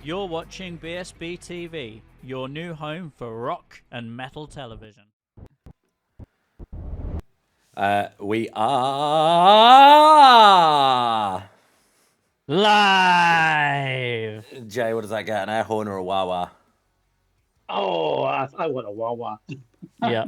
You're watching BSB TV, your new home for rock and metal television. We are Live! Jay, what does that get? An air horn or a wah wah? Oh, I want a Wawa. Yeah.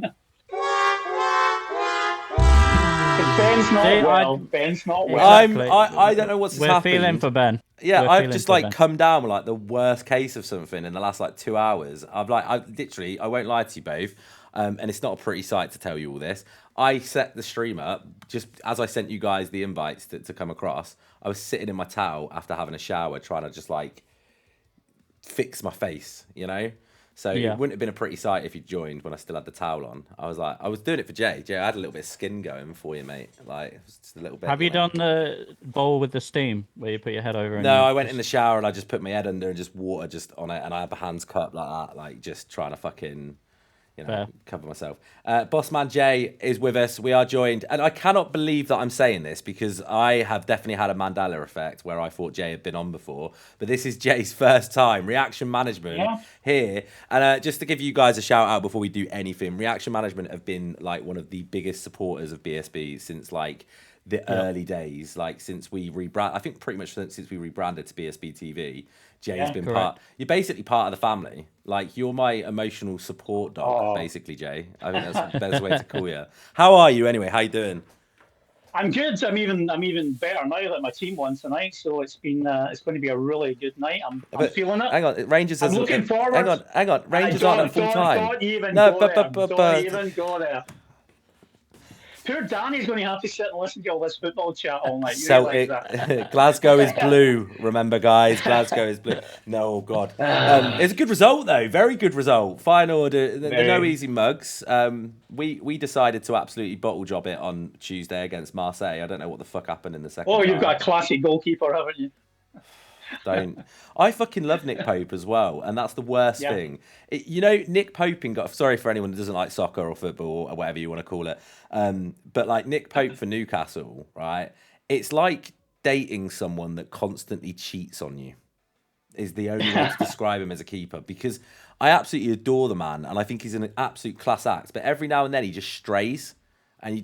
Ben's not See, well. Ben's not well. Exactly. I don't know what's We're happened. feeling for Ben. Yeah, We're I've feeling just for like Ben. come down with like the worst case of something in the last like 2 hours. I won't lie to you both, and it's not a pretty sight to tell you all this. I set the stream up just as I sent you guys the invites to come across. I was sitting in my towel after having a shower, trying to just like fix my face, you know. So Yeah. it wouldn't have been a pretty sight if you joined when I still had the towel on. I was doing it for Jay. Jay, I had a little bit of skin going for you, mate. Like just a little bit. Have you know. done the bowl with the steam where you put your head over? And No, you I went in the shower and I just put my head under and just water just on it, and I had my hands cupped like that, like just trying to fucking, Fair. cover myself. Bossman Jay is with us. We are joined, and I cannot believe that I'm saying this because I have definitely had a Mandela effect where I thought Jay had been on before, but this is Jay's first time. Reaction Management here, and just to give you guys a shout out before we do anything, Reaction Management have been like one of the biggest supporters of BSB since like the early days, like since we rebrand. I think pretty much since we rebranded to BSB TV. Jay's been correct. part. You're basically part of the family. Like you're my emotional support dog, basically, Jay. I think that's the best way to call you. How are you anyway? How you doing? I'm good. I'm even better now that my team won tonight. So it's going to be a really good night. I'm feeling it. Hang on, Rangers. I'm looking forward. Hang on. Rangers aren't at full time. Don't even No, go there. Don't even go there. Poor Danny's going to have to sit and listen to all this football chat all night. You Celtic, Glasgow is blue. Remember, guys, Glasgow is blue. No, God, it's a good result though. Very good result. Fine order. They're no easy mugs. We decided to absolutely bottle job it on Tuesday against Marseille. I don't know what the fuck happened in the second. Oh, you've got a classic goalkeeper, haven't you? Don't. I fucking love Nick Pope as well, and that's the worst thing. Nick Poping got. Sorry for anyone who doesn't like soccer or football or whatever you want to call it, but like Nick Pope for Newcastle, right? It's like dating someone that constantly cheats on you. Is the only way to describe him as a keeper, because I absolutely adore the man and I think he's an absolute class act. But every now and then he just strays, and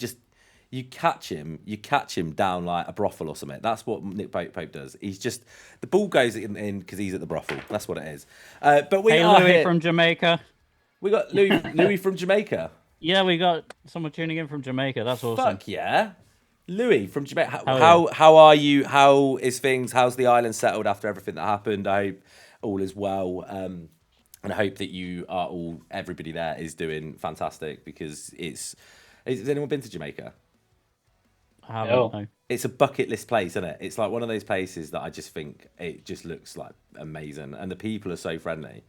you catch him down like a brothel or something. That's what Nick Pope does. He's just, the ball goes in because he's at the brothel. That's what it is. But we are Louis here. from Jamaica. We got Louis from Jamaica. Yeah, we got someone tuning in from Jamaica. That's awesome. Fuck yeah. Louis from Jamaica. How are you? How is things? How's the island settled after everything that happened? I hope all is well. And I hope that everybody there is doing fantastic, because has anyone been to Jamaica? No. It's a bucket list place, isn't it? It's like one of those places that I just think it just looks like amazing, and the people are so friendly.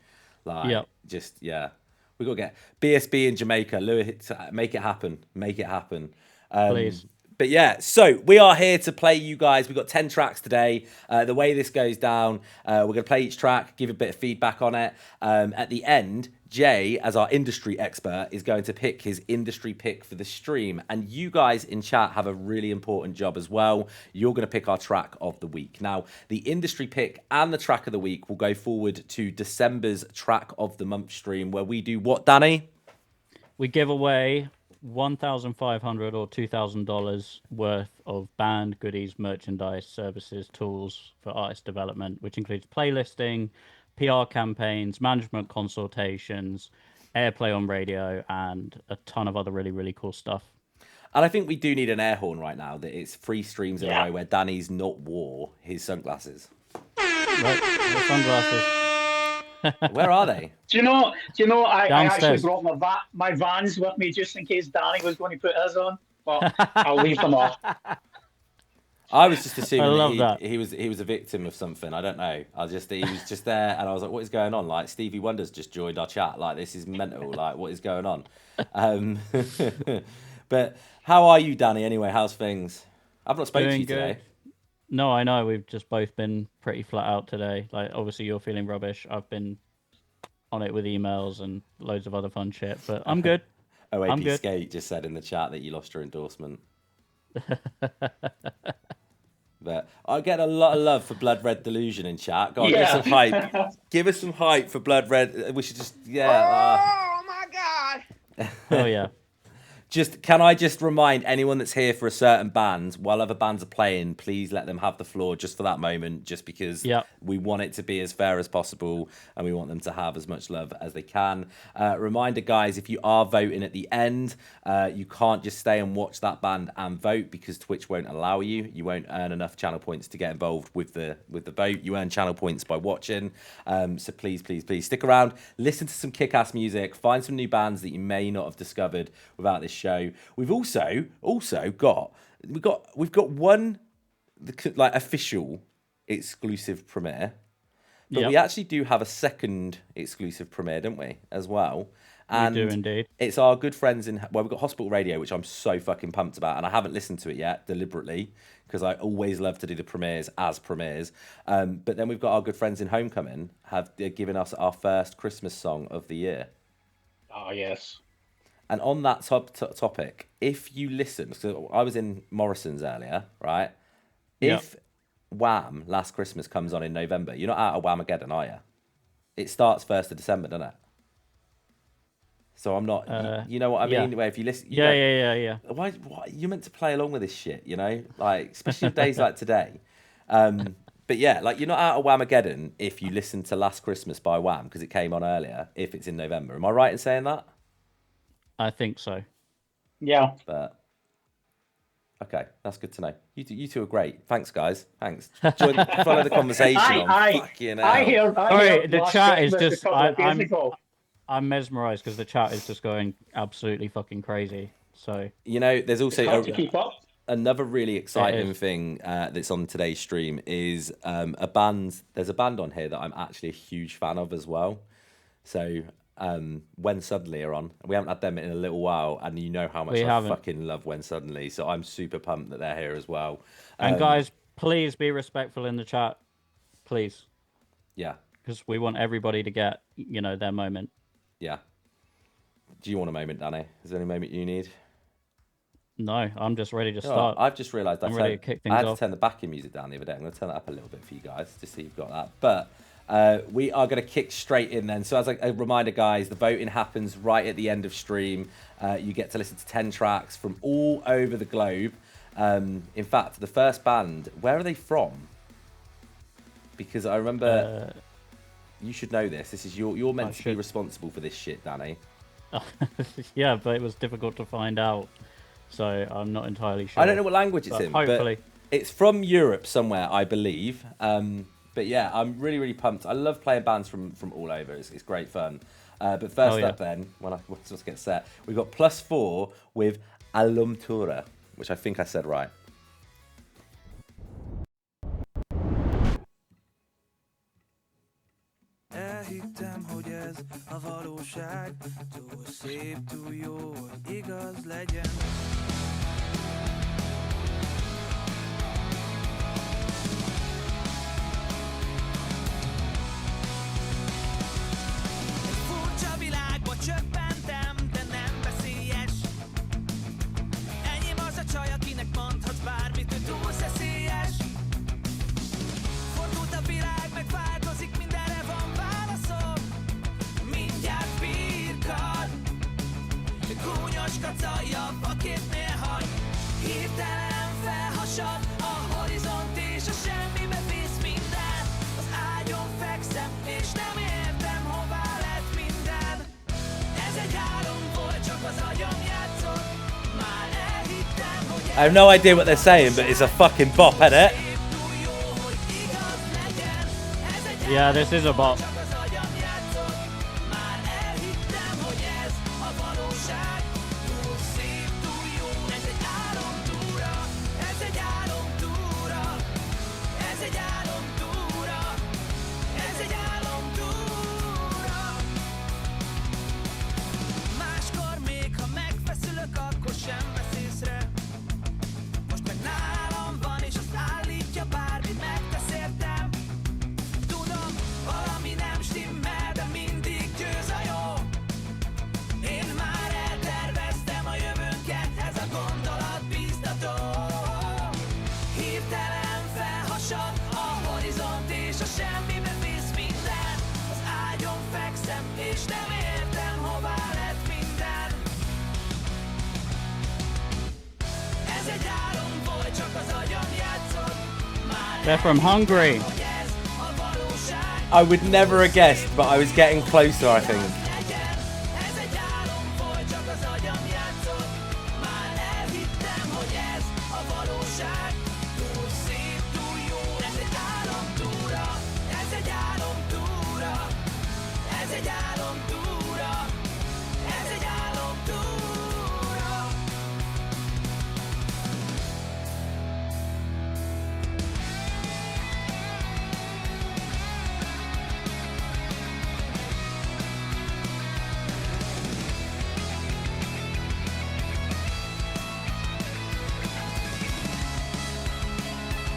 Like, we got to get BSB in Jamaica. Louis, make it happen. Make it happen. Please. But yeah, so we are here to play you guys. We've got 10 tracks today. The way this goes down, we're going to play each track, give a bit of feedback on it. At the end, Jay, as our industry expert, is going to pick his industry pick for the stream. And you guys in chat have a really important job as well. You're going to pick our track of the week. Now, the industry pick and the track of the week will go forward to December's track of the month stream, where we do what, Danny? We give away $1,500 or $2,000 worth of band goodies, merchandise, services, tools for artist development, which includes playlisting, PR campaigns, management consultations, airplay on radio, and a ton of other really, really cool stuff. And I think we do need an air horn right now, that it's 3 streams in a row where Danny's not wore his sunglasses. Right, the sunglasses. Where are they? Do you know? I actually Downstairs. brought my Vans with me just in case Danny was going to put his on, but I'll leave them off. I was just assuming that he was a victim of something. I don't know. He was just there, and I was like, "What is going on?" Like Stevie Wonder's just joined our chat. Like, this is mental. Like, what is going on? But how are you, Danny? Anyway, how's things? I've not spoken to you today. No, I know. We've just both been pretty flat out today. Like, obviously, you're feeling rubbish. I've been on it with emails and loads of other fun shit, but I'm good. OAP Skate just said in the chat that you lost your endorsement. But I get a lot of love for Blood Red Delusion in chat. Go on, give us Yeah. some hype. Give us some hype for Blood Red. We should just, Oh my god! Oh yeah. Can I just remind anyone that's here for a certain band, while other bands are playing, please let them have the floor just for that moment, just because we want it to be as fair as possible and we want them to have as much love as they can. Reminder, guys, if you are voting at the end, you can't just stay and watch that band and vote because Twitch won't allow you. You won't earn enough channel points to get involved with the vote. You earn channel points by watching. So please, please, please stick around, listen to some kick-ass music, find some new bands that you may not have discovered without this show. We've also got one like official exclusive premiere, but we actually do have a second exclusive premiere, don't we, as well? And we do indeed. It's our good friends we've got Hospital Radio, which I'm so fucking pumped about, and I haven't listened to it yet deliberately because I always love to do the premieres as premieres. But then we've got our good friends in Homecoming have given us our first Christmas song of the year. Oh yes. And on that topic, if you listen, so I was in Morrison's earlier, right? If Wham! Last Christmas comes on in November, you're not out of Whamageddon, are you? It starts 1st of December, doesn't it? So I'm not, you know what I mean? Where if you listen... Yeah. Why you're meant to play along with this shit, you know? Like, especially days like today. But yeah, like, you're not out of Whamageddon if you listen to Last Christmas by Wham! Because it came on earlier, if it's in November. Am I right in saying that? I think so. Yeah. But okay, that's good to know. You two are great. Thanks, guys. Thanks. Follow the conversation. I hear. The chat is Christmas just. I'm mesmerized because the chat is just going absolutely fucking crazy. So there's also to keep up. Another really exciting thing that's on today's stream is a band. There's a band on here that I'm actually a huge fan of as well. So. When Suddenly are on. We haven't had them in a little while, and you know how much I fucking love When Suddenly. So I'm super pumped that they're here as well. And guys, please be respectful in the chat, please. Yeah. Because we want everybody to get their moment. Yeah. Do you want a moment, Danny? Is there any moment you need? No, I'm just ready to start. I've just realised I'm ready to kick things I had off. to turn the backing music down the other day. I'm going to turn that up a little bit for you guys, just so you've got that. But. We are going to kick straight in then. So as a reminder, guys, the voting happens right at the end of stream. You get to listen to 10 tracks from all over the globe. In fact, the first band, where are they from? Because I remember, you should know this. This is you're meant to be responsible for this shit, Danny. Yeah, but it was difficult to find out. So I'm not entirely sure. I don't know what language it's in, hopefully. But it's from Europe somewhere, I believe. But yeah, I'm really, really pumped. I love playing bands from all over. It's great fun. But first up then, when I just get set, we've got +4 with Alomtora, which I think I said right. Elhittem, hogy ez a valóság, túl szép, túl jó, hogy igaz legyen. Csöppentem, de nem veszélyes. Enyém az a csaj, akinek mondhatsz bármit, ő túl szeszélyes. Fordult a világ, megváltozik, mindenre van válaszom. Mindjárt birkad, gúnyos kacaja, vaképnél hagy. Hirtelen felhasad a horizont és a semmibe visz minden. Az ágyon fekszem, és nem értem, hová lett minden. I have no idea what they're saying, but it's a fucking bop, isn't it? Yeah, this is a bop. Bármit megtesz értem. Tudom, valami nem They're from Hungary. I would never have guessed, but I was getting closer, I think.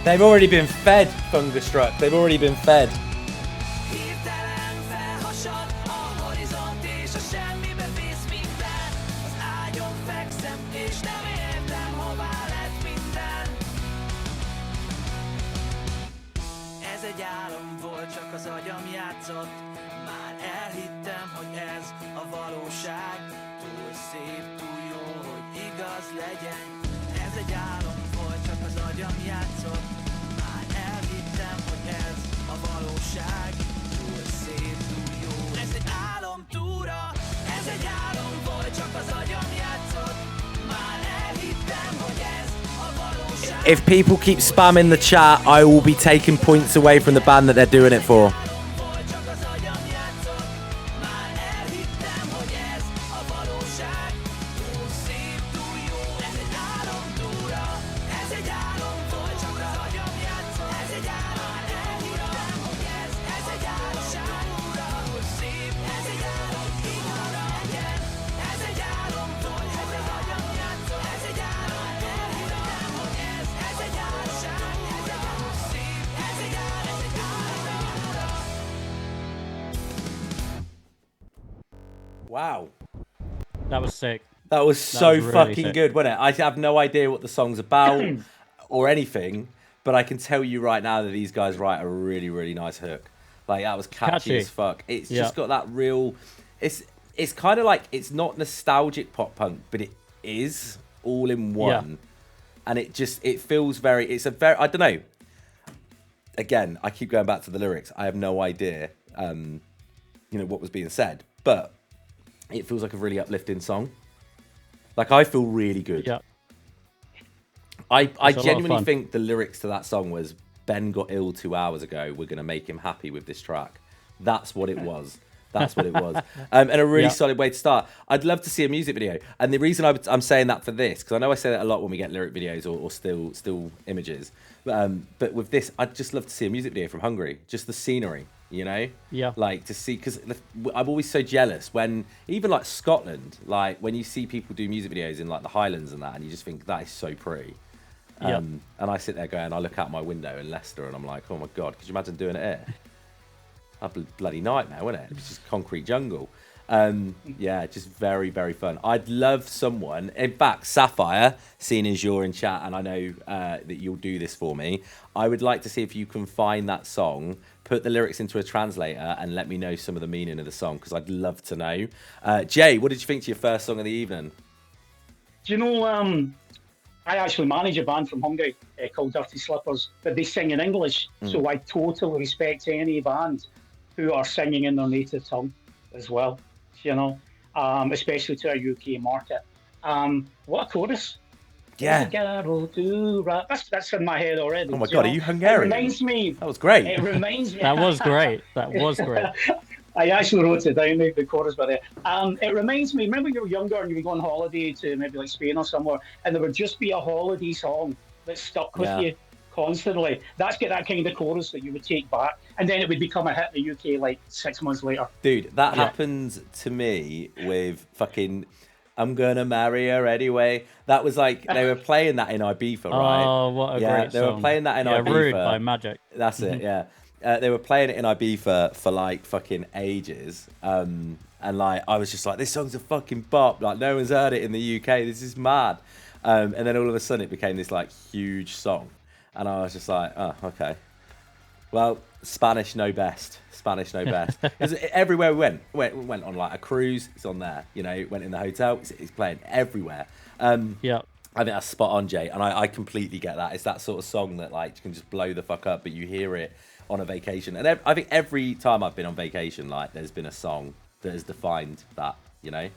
They've already been fed, Thunderstruck. They've already been fed. Hirtelen felhasad a horizont és a semmibe vész minden. Az ágyon fekszem és nem értem, hová lett minden. Ez egy álom volt, csak az agyam játszott. Már elhittem, hogy ez a valóság. Túl szép, túl jó, hogy igaz legyen. Ez egy álom volt, csak az agyam játszott. Már elhittem, hogy ez a valóság. Túl szép, túl jó. Ez egy álomtúra. Ez egy álom volt, csak az agyam játszott. Már elhittem, hogy ez a valóság. If people keep spamming the chat, I will be taking points away from the band that they're doing it for. Volt, csak az agyam játszott. Már elhittem, hogy ez a valóság. Túl szép, túl jó. Ez egy álomtúra. Ez egy álom volt, csak az agyam játszott. Ez egy álom, elhittem, hogy ez egy álomság. Túl szép, ez egy álomtúra. Ez egy álom volt, csak az agyam játszott. Ez egy álom, elhittem, hogy ez egy álomság. Ez egy álom szép, ez egy álomtúra. Wow. That was sick. That was so was really fucking sick. good, wasn't it? I have no idea what the song's about or anything, but I can tell you right now that these guys write a really, really nice hook. Like, that was catchy. As fuck. It's just got that real... It's kind of like, it's not nostalgic pop punk, but it is all in one. Yeah. And it feels very... It's a very... I don't know. Again, I keep going back to the lyrics. I have no idea, what was being said. But it feels like a really uplifting song. Like, I feel really good. Yeah. I It's a lot of genuinely fun. think the lyrics to that song was, Ben got ill 2 hours ago. We're going to make him happy with this track. That's what it was. That's what it was. And a really solid way to start. I'd love to see a music video. And the reason I'm saying that for this, because I know I say that a lot when we get lyric videos or still images. But with this, I'd just love to see a music video from Hungary. Just the scenery, Yeah. Like, to see, because I'm always so jealous when, even like Scotland, like when you see people do music videos in like the Highlands and that, and you just think that is so pretty. And I sit there going, I look out my window in Leicester and I'm like, oh my God, could you imagine doing it here? That'd be a bloody nightmare, wouldn't it? It's just concrete jungle. Yeah, just very, very fun. I'd love someone, in fact, Sapphire, seeing as you're in chat and I know that you'll do this for me, I would like to see if you can find that song, put the lyrics into a translator and let me know some of the meaning of the song, because I'd love to know. Jay, what did you think to your first song of the evening? Do you know, I actually manage a band from Hungary called Dirty Slippers, but they sing in English. So I totally respect any band who are singing in their native tongue as well, especially to our UK market. What a chorus. Yeah. That's in my head already. Oh my God, are you Hungarian? It reminds me. That was great. It reminds me. That was great. That was great. I actually wrote it down, the chorus by there. It reminds me, remember when you were younger and you would go on holiday to maybe like Spain or somewhere, and there would just be a holiday song that stuck with you constantly. That's got that kind of chorus that you would take back, and then it would become a hit in the UK like 6 months later. Dude, that happens to me with fucking I'm Gonna Marry Her Anyway. That was like, they were playing that in Ibiza, right? Oh, what a great they song. were playing that in Yeah, Ibiza. Rude by Magic. That's it, yeah. They were playing it in Ibiza for like fucking ages. And like, I was just like, this song's a fucking bop. Like, no one's heard it in the UK. This is mad. And then all of a sudden it became this like huge song. And I was just like, oh, okay. Well, Spanish know best. Spanish know best. Everywhere we went on like a cruise, it's on there. Went in the hotel, it's playing everywhere. Yeah. I think that's spot on, Jay, and I completely get that. It's that sort of song that like can just blow the fuck up, but you hear it on a vacation. And I think every time I've been on vacation, like there's been a song that has defined that, you know.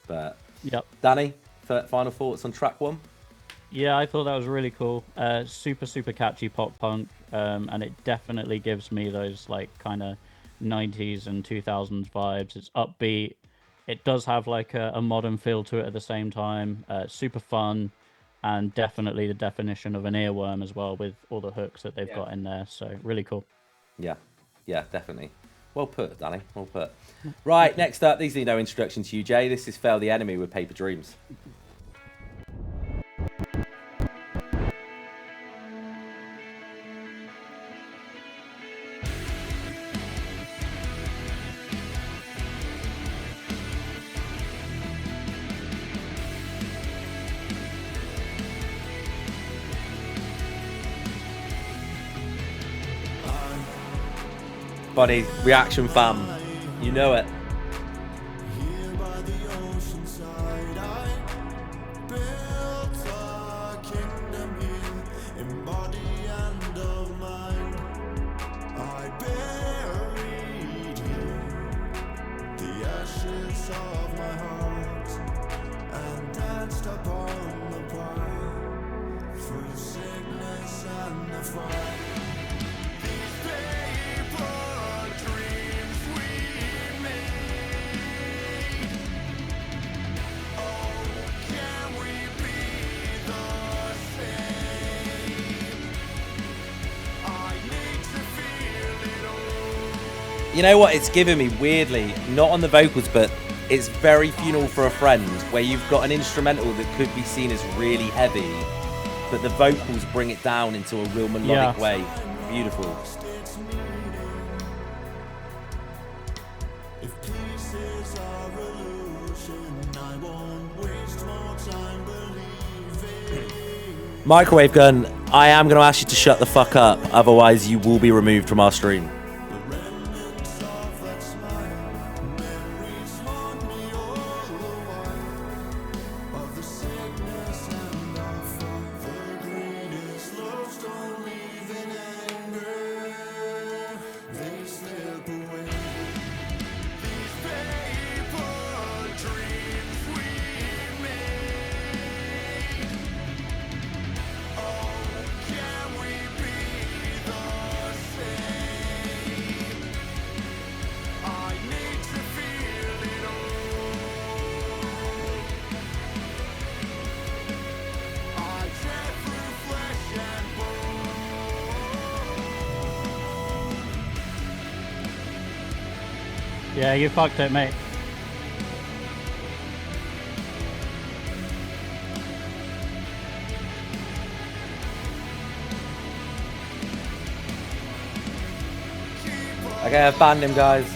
But Yep. Danny, final thoughts on track 1? Yeah, I thought that was really cool. Super, super catchy pop punk, and it definitely gives me those like kind of 90s and 2000s vibes. It's upbeat. It does have like a modern feel to it at the same time. Super fun, and definitely the definition of an earworm as well with all the hooks that they've got in there. So really cool. Yeah, definitely. Well put, Danny. Well put. Right, next up, these need no introduction to you, Jay. This is Fail the Enemy with Paper Dreams. Buddy, reaction fam, you know it. Here by the ocean side, I built a kingdom here in body and of mind. I buried here the ashes of my heart and danced upon the pile through sickness and the fight. You know what it's given me, weirdly, not on the vocals, but it's very Funeral for a Friend, where you've got an instrumental that could be seen as really heavy, but the vocals bring it down into a real melodic way. Beautiful. Microwave Gun, I am going to ask you to shut the fuck up, otherwise you will be removed from our stream. Yeah, you fucked it, mate. Okay, I've banned him, guys.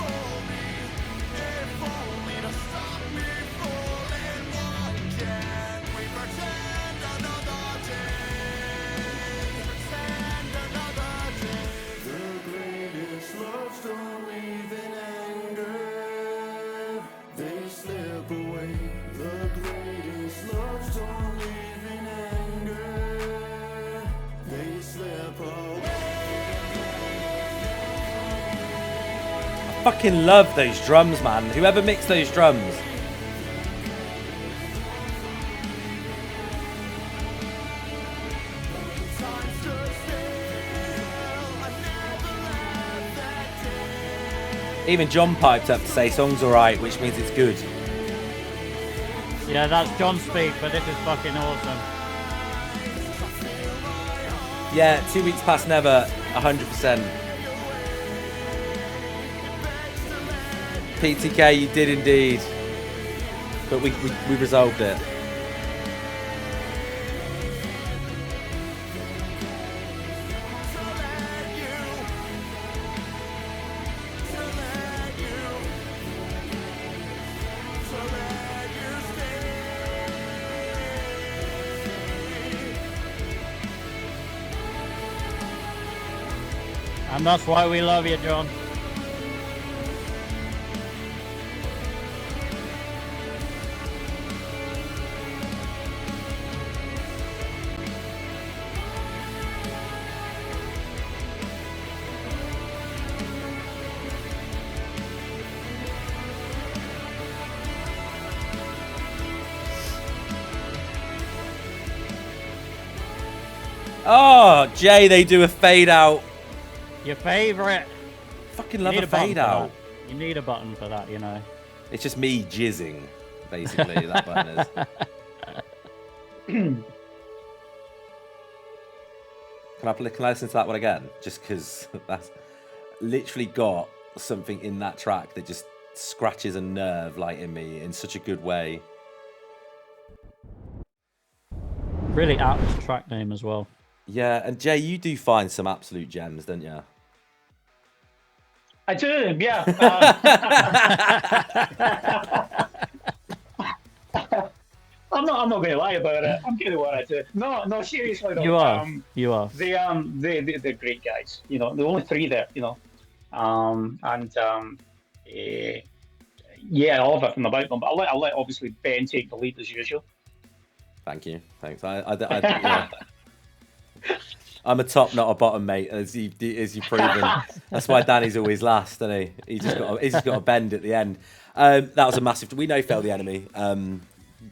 Fucking love those drums, man. Whoever mixed those drums. Even John piped up to say song's alright, which means it's good. Yeah, that's John speak, but this is fucking awesome. Yeah, 2 weeks past never, 100%. PTK, you did indeed. But we resolved it. And that's why we love you, John. Oh, Jay, they do a fade out. Your favorite. Fucking You love need a a button fade for out. that. You need a button for that, you know. It's just me jizzing, basically. That button is. Can I listen to that one again? Just because that's literally got something in that track that just scratches a nerve like in me in such a good way. Really apt track name as well. Yeah, and Jay, you do find some absolute gems, don't you? I do, yeah. I'm not going to lie about it. I'm good at what I do. No, seriously though. You are. You are. They're great guys. You know, the only three there. You know, yeah, all of it from about them. But I'll let obviously Ben take the lead as usual. Thank you. Thanks. Yeah. I'm a top, not a bottom, mate. As you've proven. That's why Danny's always last, isn't he? He's just got a bend at the end. That was a massive. We know Fail the Enemy.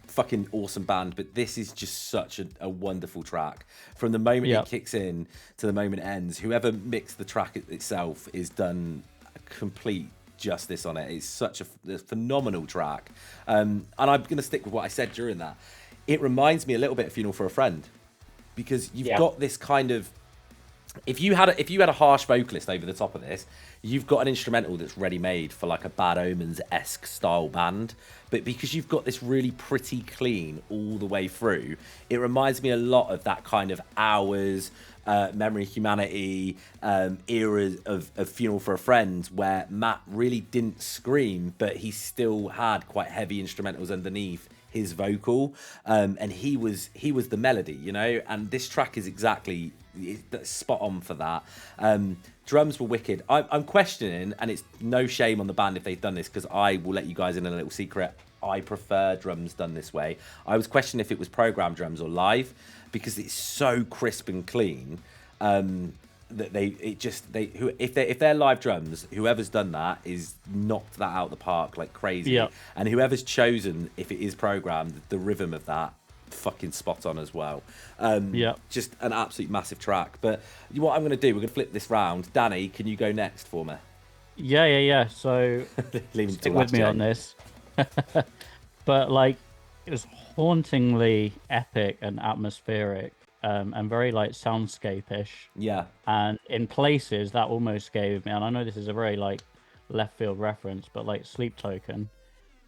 Fucking awesome band, but this is just such a wonderful track. From the moment it kicks in to the moment it ends, whoever mixed the track itself is done complete justice on it. It's such a phenomenal track, and I'm going to stick with what I said during that. It reminds me a little bit of Funeral for a Friend, because you've got this kind of, if you had a harsh vocalist over the top of this, you've got an instrumental that's ready made for like a Bad Omens-esque style band. But because you've got this really pretty clean all the way through, it reminds me a lot of that kind of Hours, Memory Humanity era of Funeral for a Friend, where Matt really didn't scream, but he still had quite heavy instrumentals underneath his vocal, and he was the melody, you know. And this track is exactly spot on for that. Drums were wicked. I'm questioning, and it's no shame on the band if they've done this, because I will let you guys in a little secret. I prefer drums done this way. I was questioning if it was programmed drums or live, because it's so crisp and clean. That if they're live drums, whoever's done that is knocked that out of the park like crazy. Yeah. And whoever's chosen, if it is programmed, the rhythm of that fucking spot on as well. Just an absolute massive track. But what I'm going to do, we're going to flip this round. Danny, can you go next for me? Yeah. So stick with me on this. But like, it was hauntingly epic and atmospheric. And very like soundscape-ish. Yeah. And in places that almost gave me, and I know this is a very like left field reference, but like Sleep Token,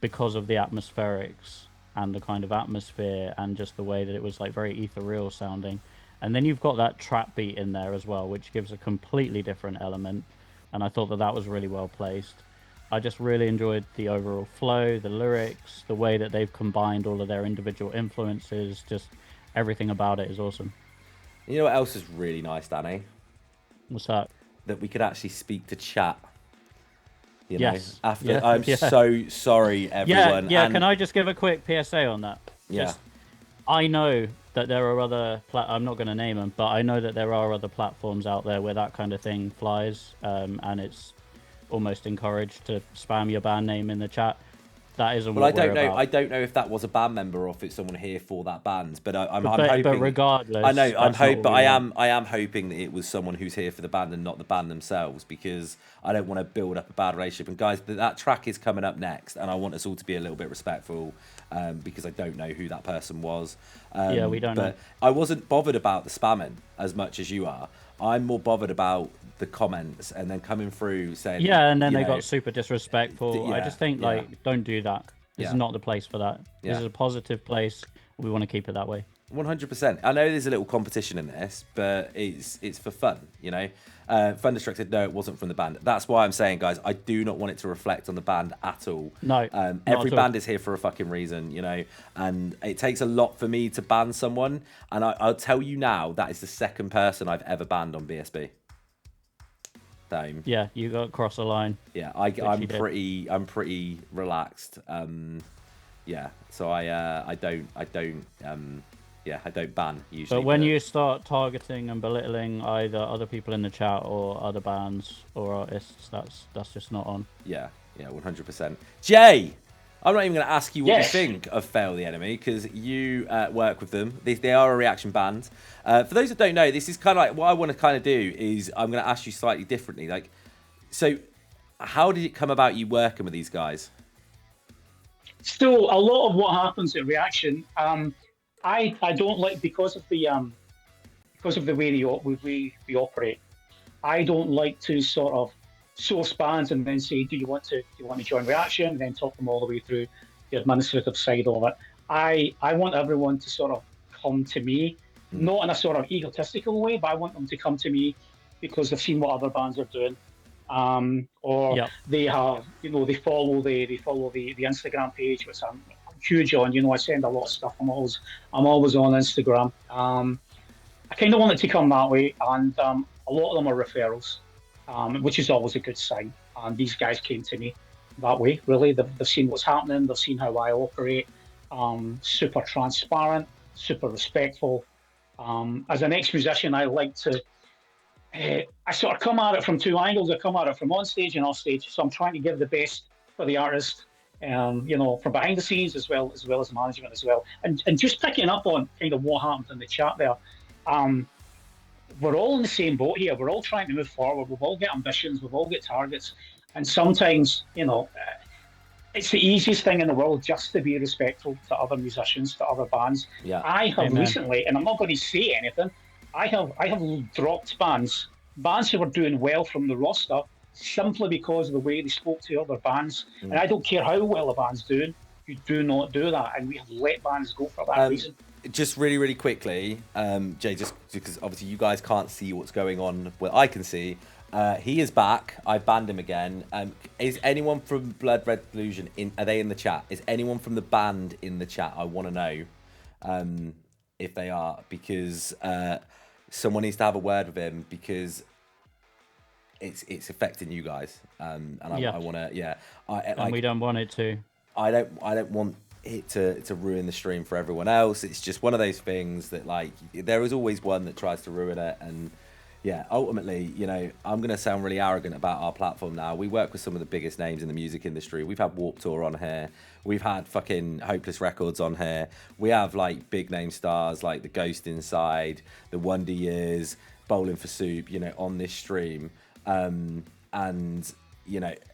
because of the atmospherics and the kind of atmosphere and just the way that it was like very ethereal sounding. And then you've got that trap beat in there as well, which gives a completely different element. And I thought that was really well placed. I just really enjoyed the overall flow, the lyrics, the way that they've combined all of their individual influences, just everything about it is awesome. You know what else is really nice, Danny? What's that? That we could actually speak to chat. You yes. know, after I'm so sorry, everyone. Yeah. Can I just give a quick PSA on that? Yeah. I know that there are other. I'm not going to name them, but I know that there are other platforms out there where that kind of thing flies, and it's almost encouraged to spam your band name in the chat. That isn't. Well, what I don't know. About. I don't know if that was a band member or if it's someone here for that band. But I'm hoping. But regardless, I know. I am hoping that it was someone who's here for the band and not the band themselves, because I don't want to build up a bad relationship. And guys, that track is coming up next, and I want us all to be a little bit respectful, because I don't know who that person was. Yeah, we don't know. But I wasn't bothered about the spamming as much as you are. I'm more bothered about the comments and then coming through saying, and then they got super disrespectful. Yeah, I just think don't do that. This is not the place for that. This is a positive place. We want to keep it that way. 100%. I know there's a little competition in this, but it's for fun, you know. Thunderstruck said no, it wasn't from the band. That's why I'm saying, guys, I do not want it to reflect on the band at all. No, every band is here for a fucking reason, you know. And it takes a lot for me to ban someone. And I'll tell you now, that is the second person I've ever banned on BSB. Same. Yeah, you got across the line. Yeah, I'm pretty relaxed. Yeah, so I don't ban usually. But when you start targeting and belittling either other people in the chat or other bands or artists, that's just not on. Yeah, 100%. Jay, I'm not even going to ask you what Yes. you think of Fail the Enemy, because you work with them. They are a reaction band. For those that don't know, this is kind of like what I want to kind of do is I'm going to ask you slightly differently. Like, so how did it come about you working with these guys? So a lot of what happens at reaction, I don't like because of the way we operate. I don't like to sort of source bands and then say, do you want to join reaction? And then talk them all the way through the administrative side of it. I want everyone to sort of come to me, not in a sort of egotistical way, but I want them to come to me because they've seen what other bands are doing. Or they have, they follow the Instagram page, which I'm huge on. I send a lot of stuff. I'm always on Instagram. I kind of want it to come that way, and a lot of them are referrals, which is always a good sign. And these guys came to me that way. Really, they've seen what's happening. They've seen how I operate. Super transparent, super respectful. As an ex-musician, I like to. I sort of come at it from two angles. I come at it from on stage and off stage. So I'm trying to give the best for the artist, from behind the scenes as well as management as well. And just picking up on kind of what happened in the chat there. We're all in the same boat here. We're all trying to move forward. We've all got ambitions. We've all got targets. And sometimes, it's the easiest thing in the world just to be respectful to other musicians, to other bands. Yeah. I have recently, and I'm not going to say anything, I have dropped bands who were doing well from the roster simply because of the way they spoke to other bands. And I don't care how well a band's doing, you do not do that. And we have let bands go for that reason. Just really, really quickly, Jay, just because obviously you guys can't see what's going on, well, I can see. He is back. I banned him again. Is anyone from Blood Red Delusion are they in the chat? Is anyone from the band in the chat? I want to know if they are, because someone needs to have a word with him, because it's affecting you guys. And I want to, and we don't want it to. I don't want it to ruin the stream for everyone else. It's just one of those things that, like, there is always one that tries to ruin it. And ultimately, I'm going to sound really arrogant about our platform now. We work with some of the biggest names in the music industry. We've had Warped Tour on here. We've had fucking Hopeless Records on here. We have, like, big name stars like The Ghost Inside, The Wonder Years, Bowling for Soup, on this stream. And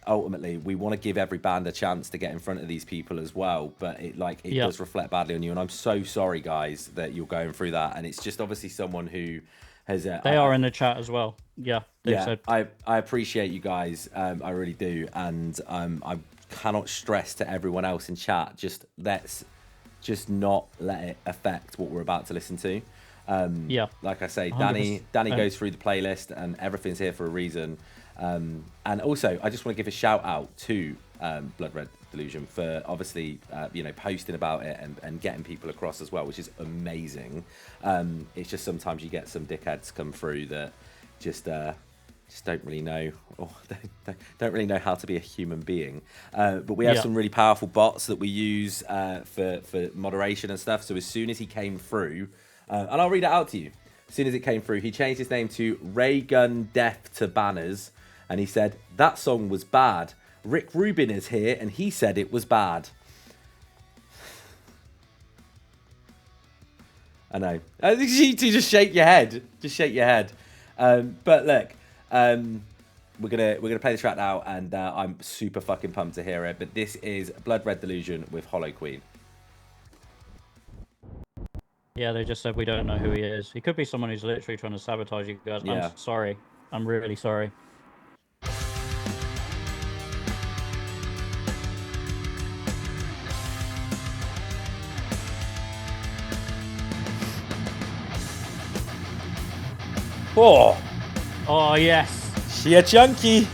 ultimately we want to give every band a chance to get in front of these people as well, but it does reflect badly on you, and I'm so sorry, guys, that you're going through that. And it's just obviously someone who has they are in the chat as well. I appreciate you guys, I really do. And I cannot stress to everyone else in chat, let's not let it affect what we're about to listen to. Like I say, 100%. Danny goes through the playlist, and everything's here for a reason. And also, I just want to give a shout out to Blood Red Delusion for obviously posting about it and getting people across as well, which is amazing. It's just sometimes you get some dickheads come through that just don't really know, or don't really know how to be a human being. But we have some really powerful bots that we use for moderation and stuff. So as soon as he came through, and I'll read it out to you. As soon as it came through, he changed his name to Ray Gun Death to Banners, and he said, "That song was bad. Rick Rubin is here, and he said it was bad." I know. I think you need to just shake your head. Just shake your head. But look, we're gonna play the track now, and I'm super fucking pumped to hear it. But this is Blood Red Delusion with Hollow Queen. Yeah, they just said we don't know who he is. He could be someone who's literally trying to sabotage you guys. Yeah. I'm sorry. I'm really sorry. Oh, yes. She a chunky.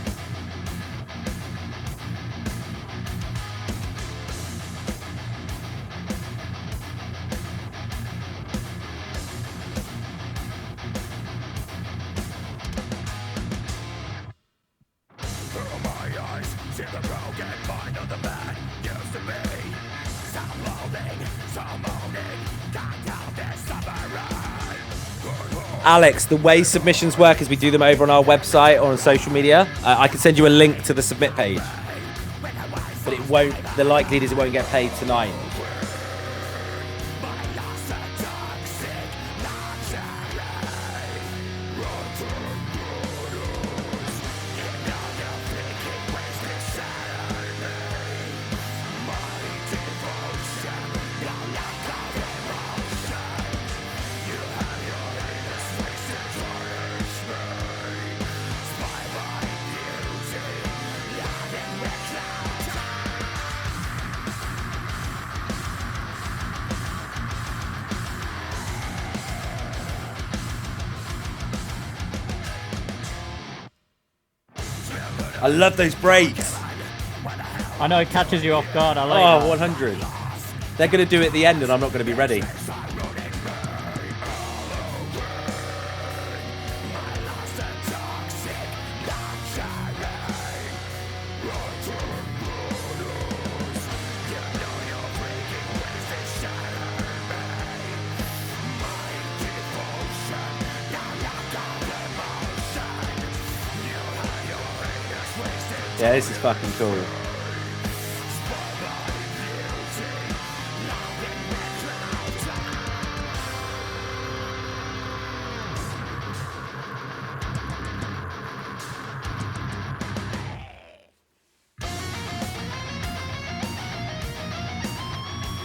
Alex, the way submissions work is we do them over on our website or on social media. I can send you a link to the submit page. But it won't. The likelihood is it won't get paid tonight. I love those breaks. I know it catches you off guard. I like that. 100. They're going to do it at the end and I'm not going to be ready. Yeah, this is fucking cool.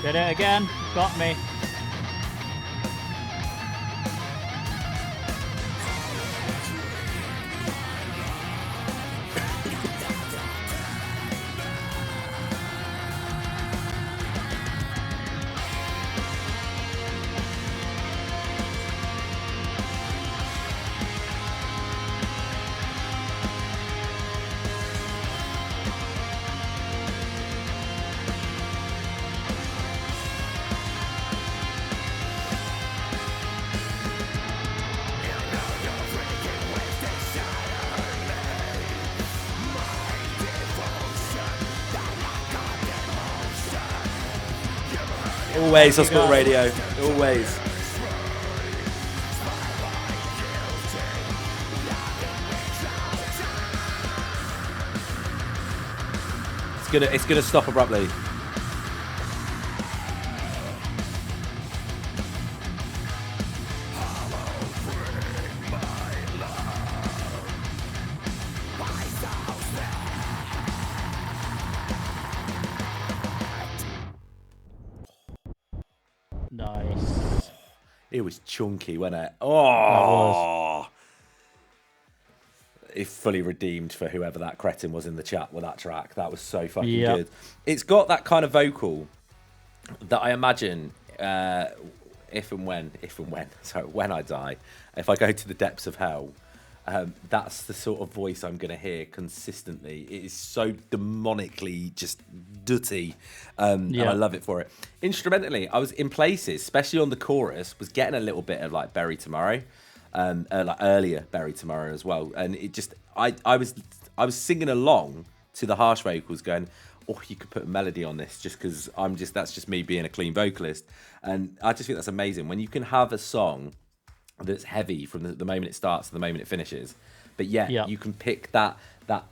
Did it again. Got me. Always Hospital Radio. Always. It's gonna stop abruptly. Nice. It was chunky, wasn't it? Oh, it fully redeemed for whoever that cretin was in the chat with that track. That was so fucking good. It's got that kind of vocal that I imagine when I die, if I go to the depths of hell, that's the sort of voice I'm going to hear consistently. It is so demonically just dirty, and I love it for it. Instrumentally, I was in places, especially on the chorus, was getting a little bit of like Bury Tomorrow, like earlier Bury Tomorrow as well, and it just I was singing along to the harsh vocals, going, "Oh, you could put a melody on this," just because that's just me being a clean vocalist, and I just think that's amazing when you can have a song that's heavy from the moment it starts to the moment it finishes, but you can pick that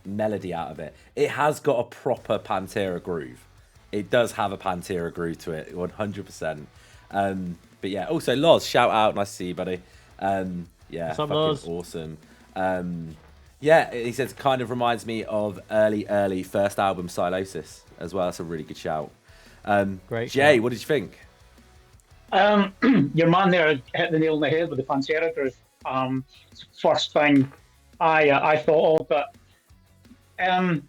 melody out of it. It has got a proper Pantera groove. It does have a Pantera groove to it, 100%. But yeah, also Loz, shout out, nice to see you, buddy. What's up, Loz? Awesome. He says kind of reminds me of early first album Silosis as well. That's a really good shout. Great. Jay, shout. what did you think? Your man there hit the nail on the head with the Pantera groove. First thing I thought of, but there's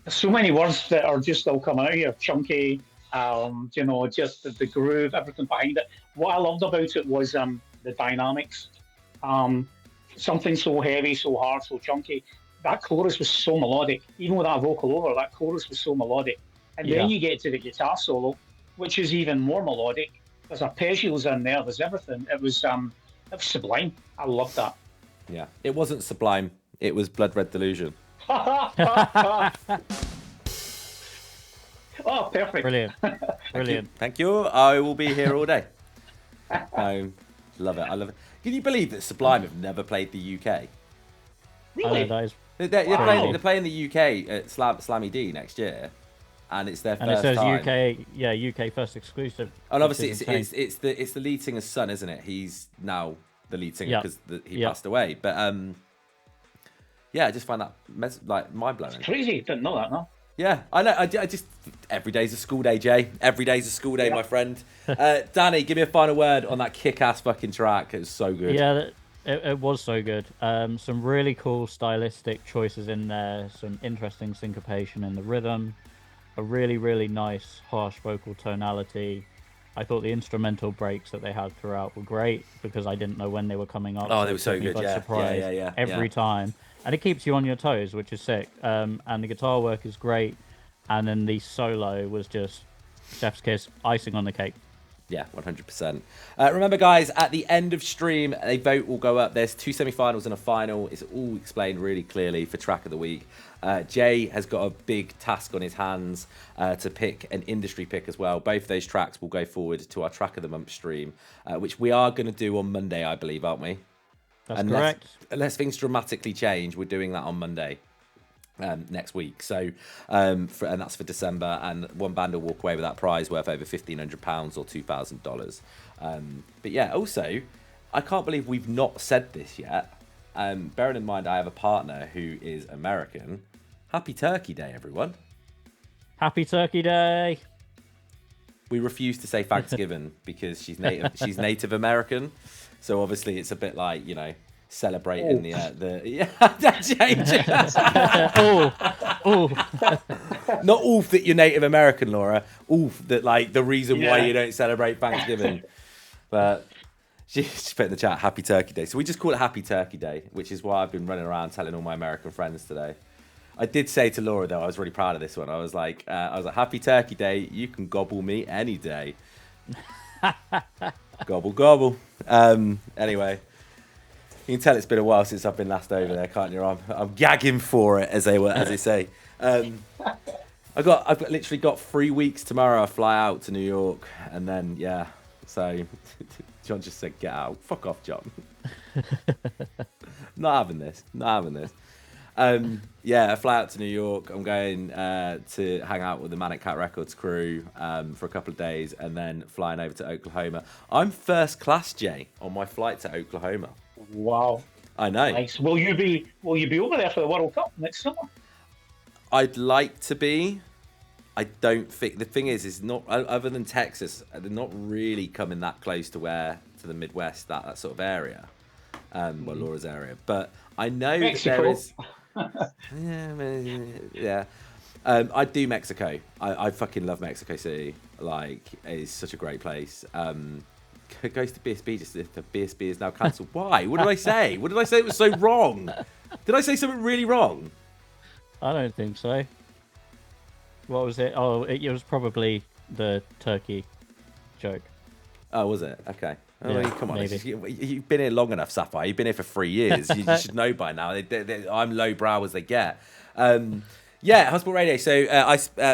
so many words that are just still coming out here. Chunky, just the groove, everything behind it. What I loved about it was the dynamics. Something so heavy, so hard, so chunky. That chorus was so melodic. Even with that vocal over, that chorus was so melodic. And then you get to the guitar solo, which is even more melodic. There's arpeggios in there. There's everything. It was sublime. I loved that. Yeah, it wasn't sublime. It was Blood Red Delusion. Oh, perfect. Brilliant. Thank you. I will be here all day. I love it. Can you believe that Sublime have never played the UK? Really? That is They're playing the UK at Slammy D next year, and it's their And it first says time. UK first exclusive. And obviously, which is it's the lead singer's son, isn't it? He's now the lead singer Yep. because he Yep. passed away. But yeah, I just find that like mind blowing. Crazy. Didn't know that, no. Yeah, I know. I just every day's a school day, Jay. Every day's a school day, my friend. Danny, give me a final word on that kick-ass fucking track. It was so good. Yeah, it was so good. Some really cool stylistic choices in there. Some interesting syncopation in the rhythm. A really, really nice harsh vocal tonality. I thought the instrumental breaks that they had throughout were great because I didn't know when they were coming up. Oh, they it were so took me good, by yeah. surprise every time. And it keeps you on your toes, which is sick. And the guitar work is great. And then the solo was just chef's kiss, icing on the cake. Yeah, 100%. Remember, guys, at the end of stream, a vote will go up. There's 2 semi-finals and a final. It's all explained really clearly for track of the week. Jay has got a big task on his hands to pick an industry pick as well. Both of those tracks will go forward to our track of the month stream, which we are going to do on Monday, I believe, aren't we? That's correct. Unless things dramatically change, we're doing that on Monday. Next week, so and that's for December, and one band will walk away with that prize worth over £1,500 or $2,000. But yeah, also, I can't believe we've not said this yet. Bearing in mind, I have a partner who is American. Happy Turkey Day, everyone! Happy Turkey Day! We refuse to say Thanksgiving because she's native. She's Native American, so obviously it's a bit like, you know, celebrating not oof that you're Native American, Laura. Oof that like the reason why you don't celebrate Thanksgiving. But she's put in the chat Happy Turkey Day, so we just call it Happy Turkey Day, which is why I've been running around telling all my American friends today. I did say to Laura though, I was really proud of this one. I was like Happy Turkey Day, you can gobble me any day. Gobble gobble. Anyway. You can tell it's been a while since I've been last over there, can't you? I'm gagging for it, as they say. I've literally got 3 weeks tomorrow. I fly out to New York, and then So John just said, "Get out, fuck off, John." Not having this. I fly out to New York. I'm going to hang out with the Manic Cat Records crew for a couple of days, and then flying over to Oklahoma. I'm first class, Jay, on my flight to Oklahoma. Wow. I know. Nice. Will you be over there for the World Cup next summer? I'd like to be. I don't think the thing is not other than Texas, they're not really coming that close to the Midwest, that sort of area. Well, Laura's area, but I know Mexico. there is. Yeah. I'd do Mexico. I fucking love Mexico City. Like, it's such a great place. Goes to BSB just if the BSB is now cancelled. Why? What did I say? What did I say it was so wrong? Did I say something really wrong? I don't think so. What was it? Oh, it was probably the turkey joke. Oh, was it? Okay. Oh, Yeah, come on. maybe. You've been here long enough, Sapphire. You've been here for 3 years. You should know by now. I'm low brow as they get. Hospital Radio. So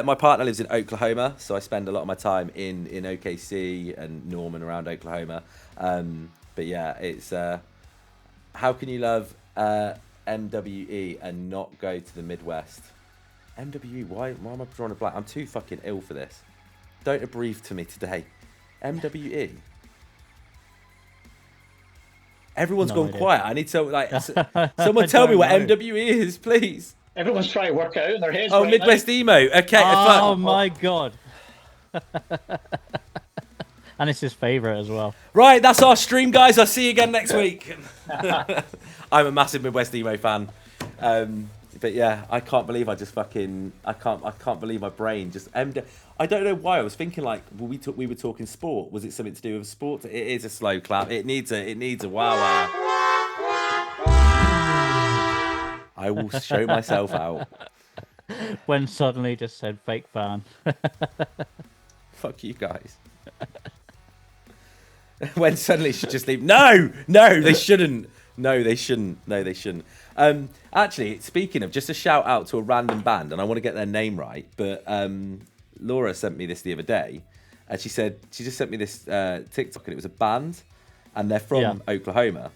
my partner lives in Oklahoma, so I spend a lot of my time in OKC and Norman around Oklahoma. But yeah, it's how can you love MWE and not go to the Midwest? MWE, why am I drawing a blank? I'm too fucking ill for this. Don't debrief to me today. MWE. Everyone's gone quiet. I need to someone tell me what MWE is, please. Everyone's trying to work it out in their heads. Oh, right Midwest now. Emo. Okay. Oh my god. And it's his favourite as well. Right, that's our stream, guys. I'll see you again next week. I'm a massive Midwest Emo fan. But yeah, I can't believe I can't believe my brain just I don't know why I was thinking like we were talking sport. Was it something to do with sport? It is a slow clap. It needs a wow. I will show myself out. When suddenly just said fake fan. Fuck you guys. When suddenly she just leave. No, they shouldn't. No, they shouldn't. Actually, speaking of, just a shout out to a random band, and I want to get their name right, but Laura sent me this the other day, and she just sent me this TikTok, and it was a band, and they're from Oklahoma.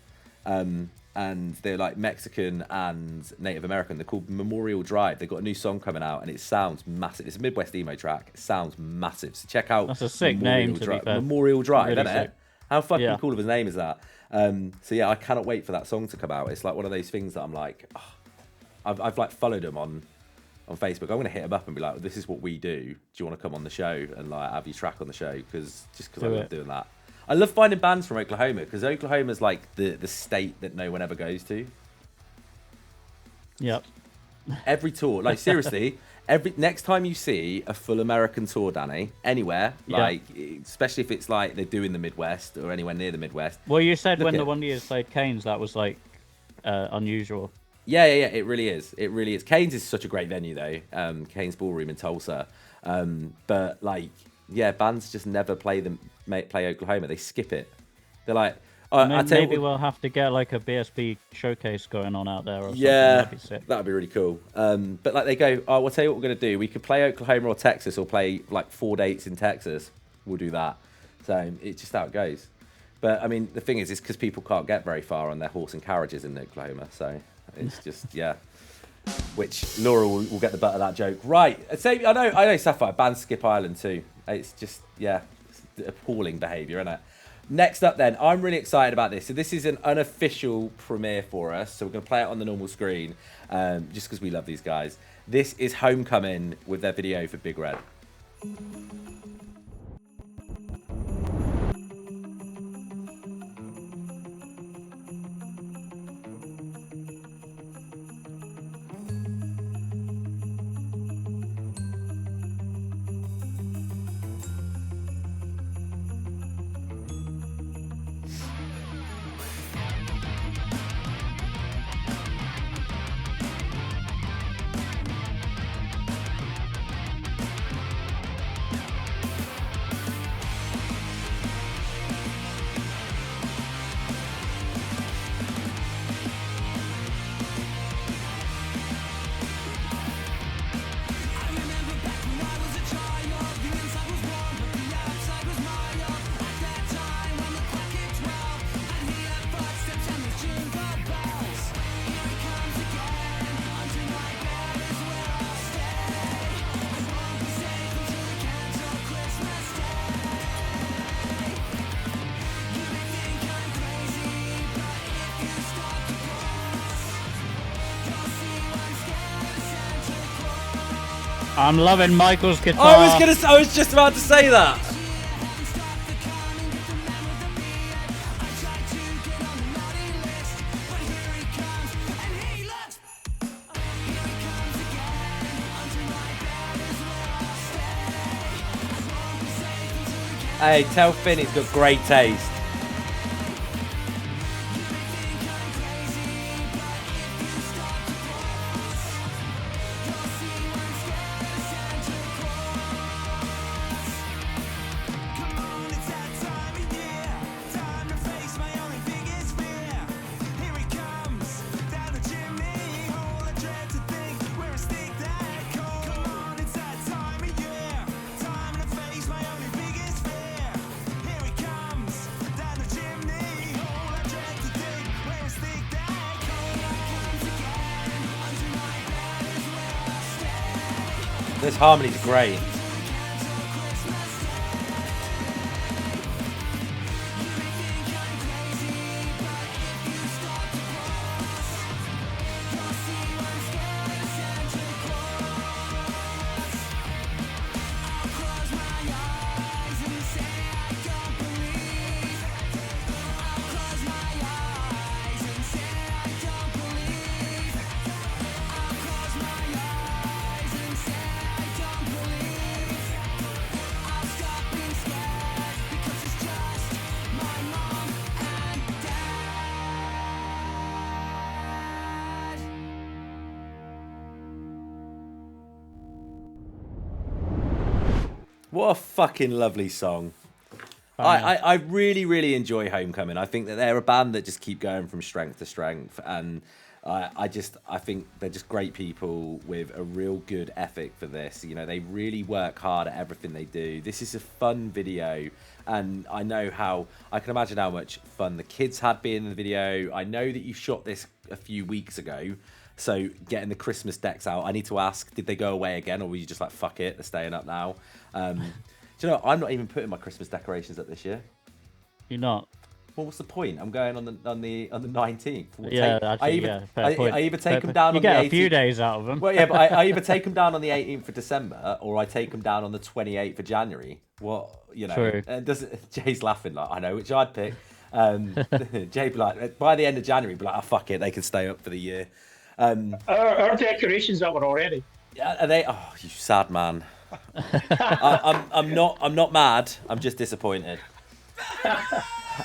and they're like Mexican and Native American. They're called Memorial Drive. They've got a new song coming out, and it sounds massive. It's a Midwest emo track. It sounds massive. So check out. That's a sick name, to be fair. Memorial Drive, Really isn't it? sick. How fucking Yeah. cool of a name is that? So yeah, I cannot wait for that song to come out. It's like one of those things that I'm like, I've like followed them on Facebook. I'm gonna hit them up and be like, this is what we do. Do you want to come on the show and like have your track on the show? Because I love doing that. I love finding bands from Oklahoma because Oklahoma's like the state that no one ever goes to. Yep. Every tour, like seriously, next time you see a full American tour, Danny, anywhere, like especially if it's like they're doing the Midwest or anywhere near the Midwest. Well, you said when the Wonder Years played Canes, that was like unusual. Yeah, it really is. It really is. Canes is such a great venue though. Canes Ballroom in Tulsa. But like, yeah, bands just never play Oklahoma. They skip it. They're like, maybe we'll have to get like a BSB showcase going on out there or something. Yeah, that'd be really cool. But like they go, I'll tell you what we're going to do. We could play Oklahoma or Texas or play like 4 dates in Texas. We'll do that. So it's just how it goes. But I mean, the thing is, it's because people can't get very far on their horse and carriages in Oklahoma. So it's just, yeah. Which Laura will get the butt of that joke. Right. I know Sapphire, band Skip Island too. It's just, yeah, it's appalling behaviour, isn't it? Next up then, I'm really excited about this. So this is an unofficial premiere for us. So we're going to play it on the normal screen just because we love these guys. This is Homecoming with their video for Big Red. I'm loving Michael's guitar. I was just about to say that. Hey, tell Finn he's got great taste. This harmony's great. What a fucking lovely song. I really, really enjoy Homecoming. I think that they're a band that just keep going from strength to strength. And I think they're just great people with a real good ethic for this. You know, they really work hard at everything they do. This is a fun video, and I can imagine how much fun the kids had being in the video. I know that you shot this a few weeks ago, so getting the Christmas decks out, I need to ask, did they go away again, or were you just like, fuck it, they're staying up now? Do you know, I'm not even putting my Christmas decorations up this year. You're not? Well, what's the point? I'm going on the 19th. Fair I either take them down you on get the 18th. a few days out of them. Well, yeah, but I either take them down on the 18th of December, or I take them down on the 28th of January. What, you know? True. Jay's laughing like, I know which I'd pick. Jay be like, by the end of January, be like, oh fuck it, they can stay up for the year. Our decorations that were already. Yeah, are they? Oh, you sad man. I'm not mad. I'm just disappointed.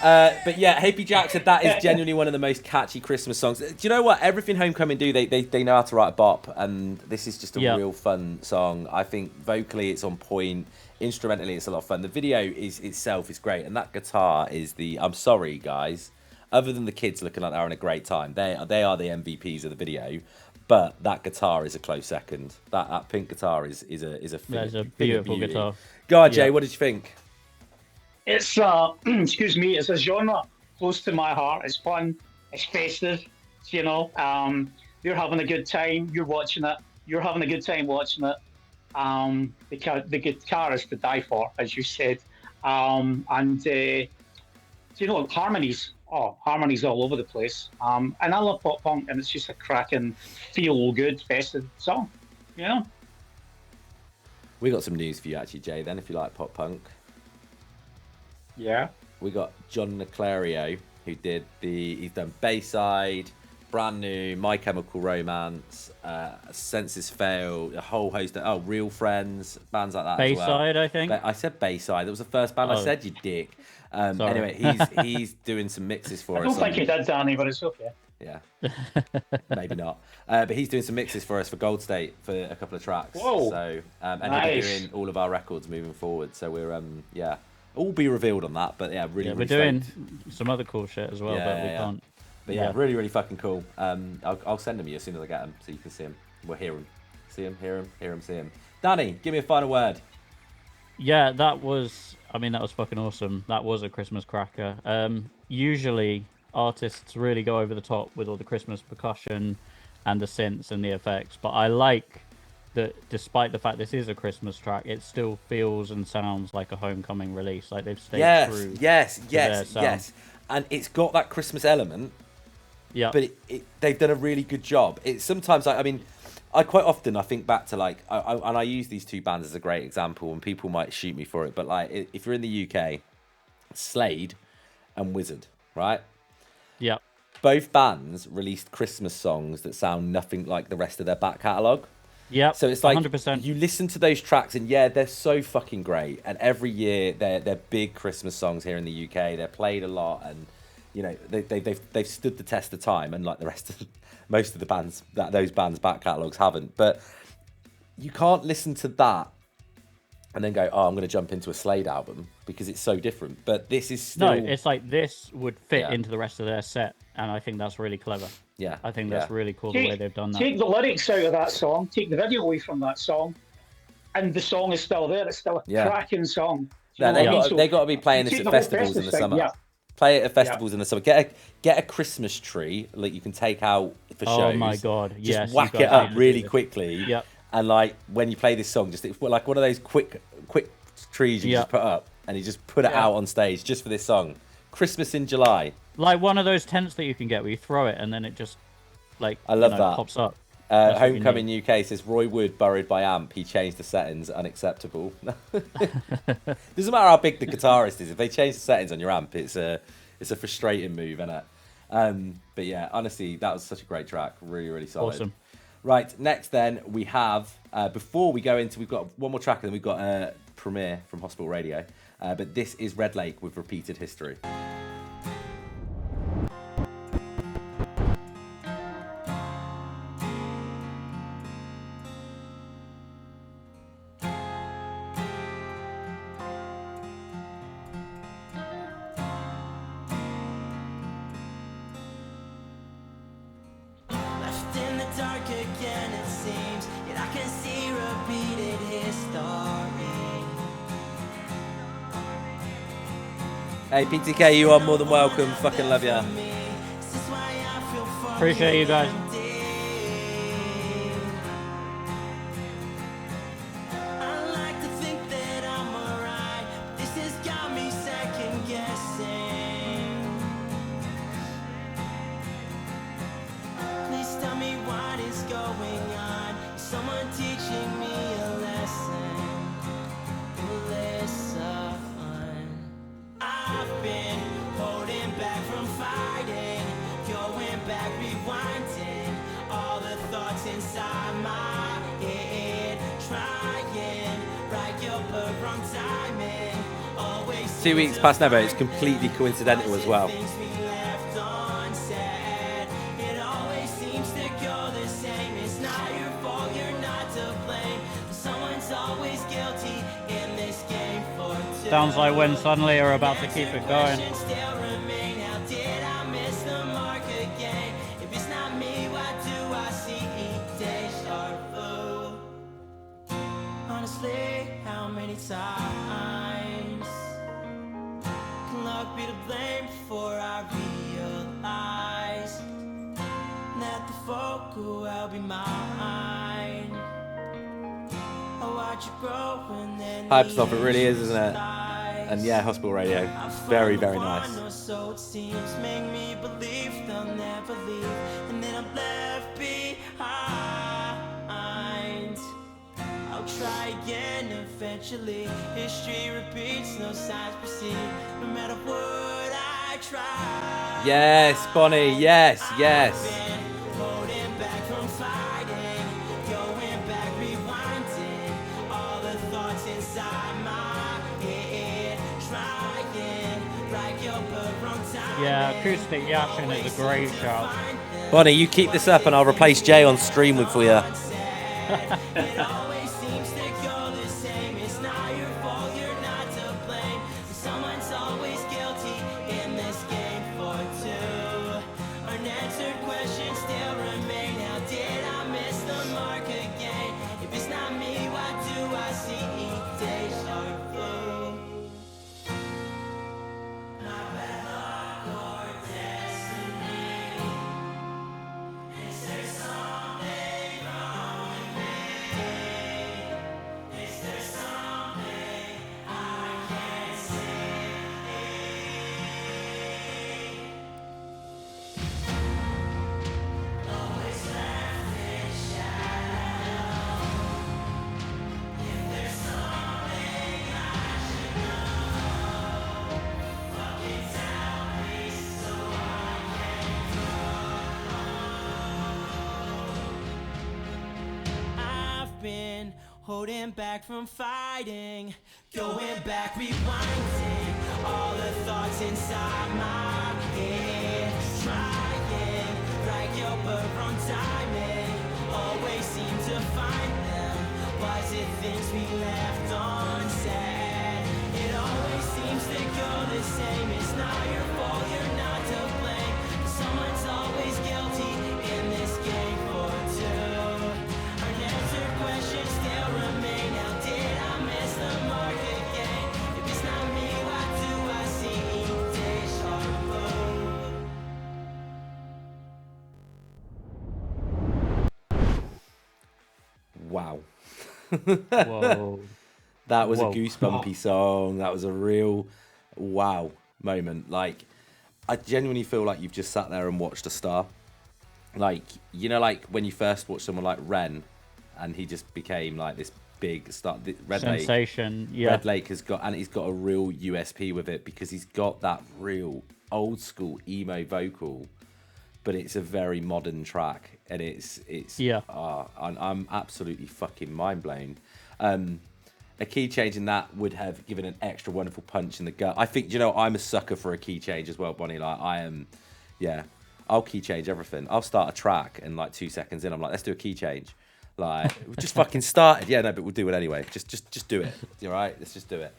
But yeah, Hippie Jack said that is genuinely one of the most catchy Christmas songs. Do you know what? Everything Homecoming do, they know how to write a bop, and this is just a real fun song. I think vocally it's on point. Instrumentally, it's a lot of fun. The video itself is great, and that guitar is I'm sorry, guys. Other than the kids looking like they're having a great time, they are the MVPs of the video. But that guitar is a close second. That pink guitar is a beautiful guitar. Go on, Jay. What did you think? It's excuse me, it's a genre close to my heart. It's fun, it's festive, you know. You're having a good time, you're watching it, you're having a good time watching it. The guitar is to die for, as you said. You know, harmonies all over the place. And I love pop punk, and it's just a cracking, feel good, festive song, you know. We got some news for you actually, Jay, then, if you like pop punk. Yeah. We got John Niclario, who he's done Bayside, Brand New, My Chemical Romance, Senses Fail, a whole host of Real Friends, bands like that. Bayside, as well. I think. I said Bayside. That was the first band I said, you dick. Anyway, he's doing some mixes for us. I don't think he did, Danny, but it's okay. Yeah, maybe not. But he's doing some mixes for us for Gold State for a couple of tracks. Whoa. So and nice. he'll be doing all of our records moving forward. So we're all be revealed on that. But yeah, really. We're doing some other cool shit as well, but we can't. But yeah, really, really fucking cool. I'll send them you as soon as I get them, so you can see them. We'll hear them, see them, hear them, see them. Danny, give me a final word. Yeah, that was fucking awesome. That was a Christmas cracker. Usually artists really go over the top with all the Christmas percussion and the synths and the effects, but I like that despite the fact this is a Christmas track, it still feels and sounds like a Homecoming release. Like they've stayed true. Yes. And it's got that Christmas element. Yeah. But they've done a really good job. It's sometimes I quite often think back to and I use these two bands as a great example, and people might shoot me for it, but like if you're in the UK, Slade and Wizard, right? Yeah. Both bands released Christmas songs that sound nothing like the rest of their back catalogue. Yeah. So it's like 100%. You listen to those tracks and they're so fucking great. And every year they're big Christmas songs here in the UK. They're played a lot, and you know they've stood the test of time. And like the rest of most of the bands those bands' back catalogues haven't. But you can't listen to that and then go, I'm going to jump into a Slade album because it's so different. But this is still... No, it's like this would fit into the rest of their set, and I think that's really clever. Yeah, I think that's really cool the way they've done that. Take the lyrics out of that song, take the video away from that song, and the song is still there. It's still a cracking song. No, they got to be playing this at festivals in the summer. Yeah. Play it at festivals in the summer. Get a Christmas tree that you can take out for shows. Oh my god! Just whack it up really quickly. Yep. And like when you play this song, just like one of those quick trees you just put up, and you just put it out on stage just for this song. Christmas in July. Like one of those tents that you can get where you throw it and then it just that pops up. Homecoming UK says Roy Wood buried by amp. He changed the settings. Unacceptable. Doesn't matter how big the guitarist is. If they change the settings on your amp, it's a frustrating move, isn't it? But yeah, honestly, that was such a great track. Really, really solid. Awesome. Right, next then we have before we go into, we've got one more track and then we've got a premiere from Hospital Radio. But this is Red Lake with Repeated History. Hey, PTK, you are more than welcome. Fucking love ya. Appreciate you guys. I like to think that I'm alright. This has got me second guessing. Please tell me what is going on. Is someone teaching me a lesson? Listen, I've been holding back from fighting, going back, rewinding all the thoughts inside my head, trying right your wrong timing. Always 2 weeks past never. It's completely coincidental as well. things we left unsaid. It always seems to go the same. It's not your fault, you're not to blame. Someone's always guilty in this game for two. Sounds like when suddenly are about to keep it going. Questions still remain. How did I miss the mark again? If it's not me, why do I see deja vu? Honestly, how many times can luck be to blame before I realize that the folk who will be mine? I watch you grow and then Hype stuff, it really is, isn't it? And yeah, Hospital Radio. Very, very nice. So it seems, make me believe they'll never leave, and then I'm left behind. I'll try again eventually. History repeats, no signs proceed. No matter what I try. Yes, Bonnie. Yes, yes. Holding back from fighting, going back, rewinding all the thoughts inside my head, trying right your wrong time. Yeah, Acoustic Yashin is a great shout. Bonnie, you keep this up and I'll replace Jay on stream with for you. It always seems to go the same. It's not your fault, you're not to blame. Someone's always guilty in this game for two. Unanswered questions still remain. How did I miss the mark again? If it's not me, why do I see deja vu? My bad luck or destiny. Is there something wrong with me? Is there something I can't see? Always left in shadow. If there's something I should know, fucking tell me so I can. I've been holding back from fighting, going back, rewinding all the thoughts inside my head, trying right your wrong timing. Always seem to find them. Was it things we left unsaid? It always seems to go the same. It's not your fault, you're not to blame. Someone's always guilty in this game for two. Unanswered questions still remain. How did I miss the mark again? If it's not me, why do I see deja vu? Wow. Whoa. That was Whoa. a goosebumpy song. That was a real wow moment. Like, I genuinely feel like you've just sat there and watched a star. Like, you know, like when you first watch someone like Ren, and he just became like this big star. Red Lake. Sensation. Yeah. Red Lake has got, and he's got a real USP with it because he's got that real old school emo vocal, but it's a very modern track, and it's Yeah. I'm absolutely fucking mind blown. A key change in that would have given an extra wonderful punch in the gut. I think, you know, I'm a sucker for a key change as well, Bonnie. Like, I am, yeah, I'll key change everything. I'll start a track and like 2 seconds in, I'm like, let's do a key change. Like, we just fucking started. Yeah, no, but we'll do it anyway. Just do it. All right, let's just do it.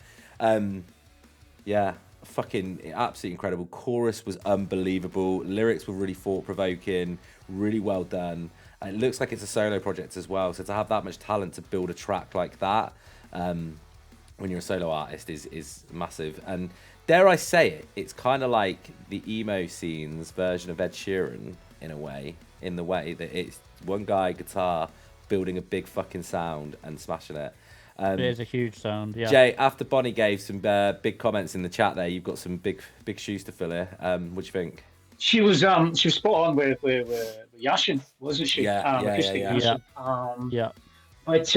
Yeah, fucking absolutely incredible. Chorus was unbelievable. Lyrics were really thought-provoking, really well done. And it looks like it's a solo project as well. So to have that much talent to build a track like that, when you're a solo artist is massive. And dare I say it, it's kind of like the emo scene's version of Ed Sheeran in a way, in the way that it's one guy guitar building a big fucking sound and smashing it. It is a huge sound, yeah. Jay, after Bonnie gave some big comments in the chat there, you've got some big shoes to fill here. What do you think? She was spot on with Yashin, wasn't she? Yeah. Yashin. Yeah. But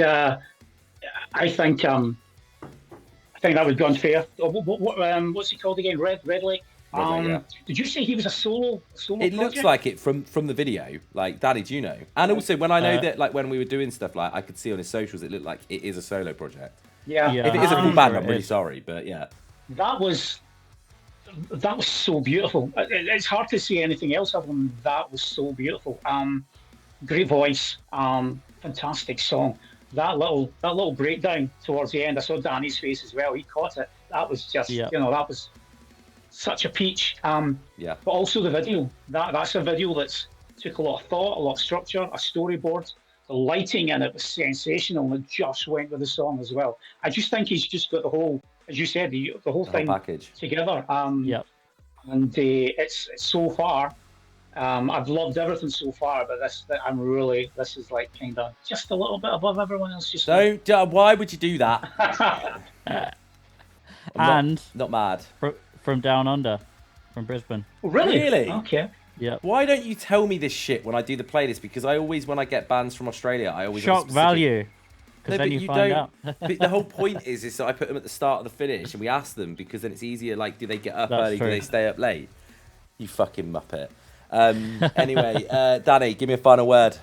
I think that would be unfair. What's he called again? Red Lake. Did you say he was a solo It project? looks like it from the video. Like, Daddy, do you know? And also, when I know that, like, when we were doing stuff, like, I could see on his socials, it looked like it is a solo project. Yeah. If it is a full band, I'm really sorry, but yeah. That was so beautiful. It's hard to say anything else other than that was so beautiful. Great voice, fantastic song. That little breakdown towards the end, I saw Danny's face as well. He caught it. That was just, that was such a peach. But also the video. That's a video that's took a lot of thought, a lot of structure, a storyboard. The lighting in it was sensational, and it just went with the song as well. I just think he's just got the whole, as you said, the whole thing package together. And it's so far. I've loved everything so far, but this is like kind of just a little bit above everyone else. Just why would you do that? And not mad. From Down Under, from Brisbane. Really? Okay. Yeah. Why don't you tell me this shit when I do the playlist? Because I always, when I get bands from Australia, I always shock value. Because then you find out. But the whole point is that I put them at the start of the finish, and we ask them because then it's easier. Like, do they get up early? True. Do they stay up late? You fucking muppet. Anyway, Danny, give me a final word.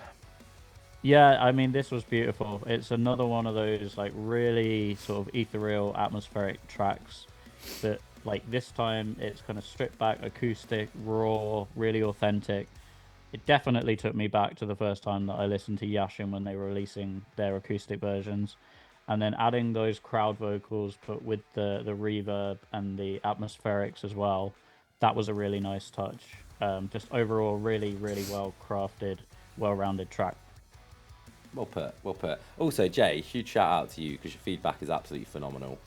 Yeah, I mean, this was beautiful. It's another one of those like really sort of ethereal, atmospheric tracks that, like, this time it's kind of stripped back, acoustic, raw, really authentic. It definitely took me back to the first time that I listened to Yashin when they were releasing their acoustic versions, and then adding those crowd vocals, but with the reverb and the atmospherics as well. That was a really nice touch. Just overall, really, really well crafted, well-rounded track. Well put. Also, Jay, huge shout out to you because your feedback is absolutely phenomenal.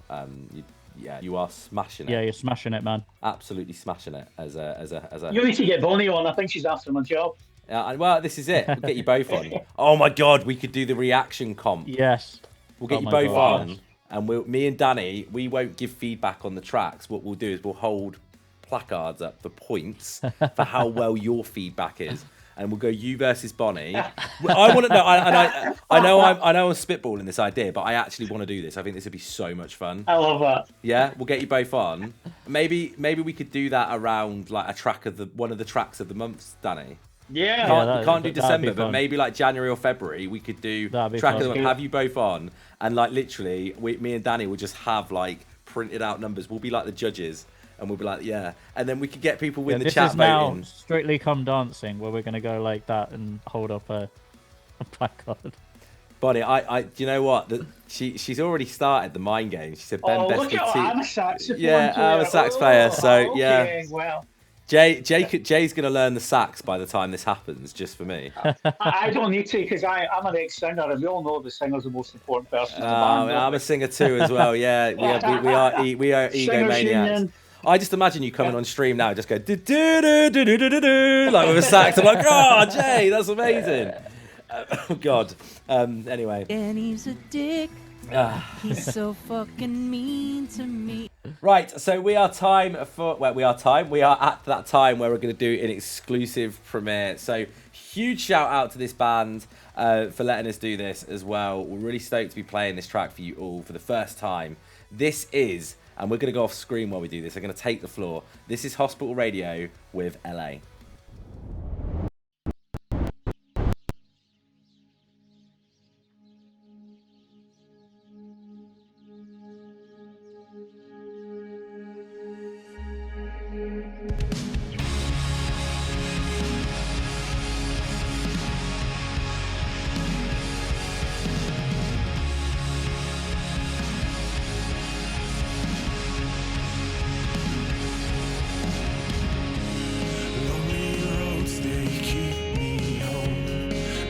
You are smashing it. Yeah, you're smashing it, man. Absolutely smashing it as a. You need to get Bonnie on. I think she's after my job. Well, this is it. We'll get you both on. Oh my God, we could do the reaction comp. Yes. We'll get you both on, and me and Danny, we won't give feedback on the tracks. What we'll do is we'll hold placards up for points for how well your feedback is. And we'll go you versus Bonnie. I want to know. I know I'm spitballing this idea, but I actually want to do this. I think this would be so much fun. I love that. Yeah, we'll get you both on. Maybe we could do that around like one of the tracks of the month, Danny. Yeah. We can't do December, but maybe like January or February we could do track of the month. Have you both on, and like literally, me and Danny will just have like printed out numbers. We'll be like the judges. And we'll be like, yeah. And then we could get people in the chat voting. This is now Strictly Come Dancing, where we're going to go like that and hold up a placard. Bonnie, do you know what? She's already started the mind game. She said Ben best with I'm a saxophone player. I'm a sax player, so yeah. Well. Jay's going to learn the sax by the time this happens, just for me. I don't need to, because I'm an ex-singer, and we all know the singer's the most important person in the band. I'm a singer too, as well. Yeah, we are egomaniacs. I just imagine you coming on stream now, just go do do do do do do do like with a sax. I'm like, oh, Jay, that's amazing. Oh God. Anyway. And he's a dick. He's so fucking mean to me. Right, so we are at that time where we're going to do an exclusive premiere. So huge shout out to this band for letting us do this as well. We're really stoked to be playing this track for you all for the first time. This is, and we're going to go off screen while we do this. I'm going to take the floor. This is Hospital Radio with LA.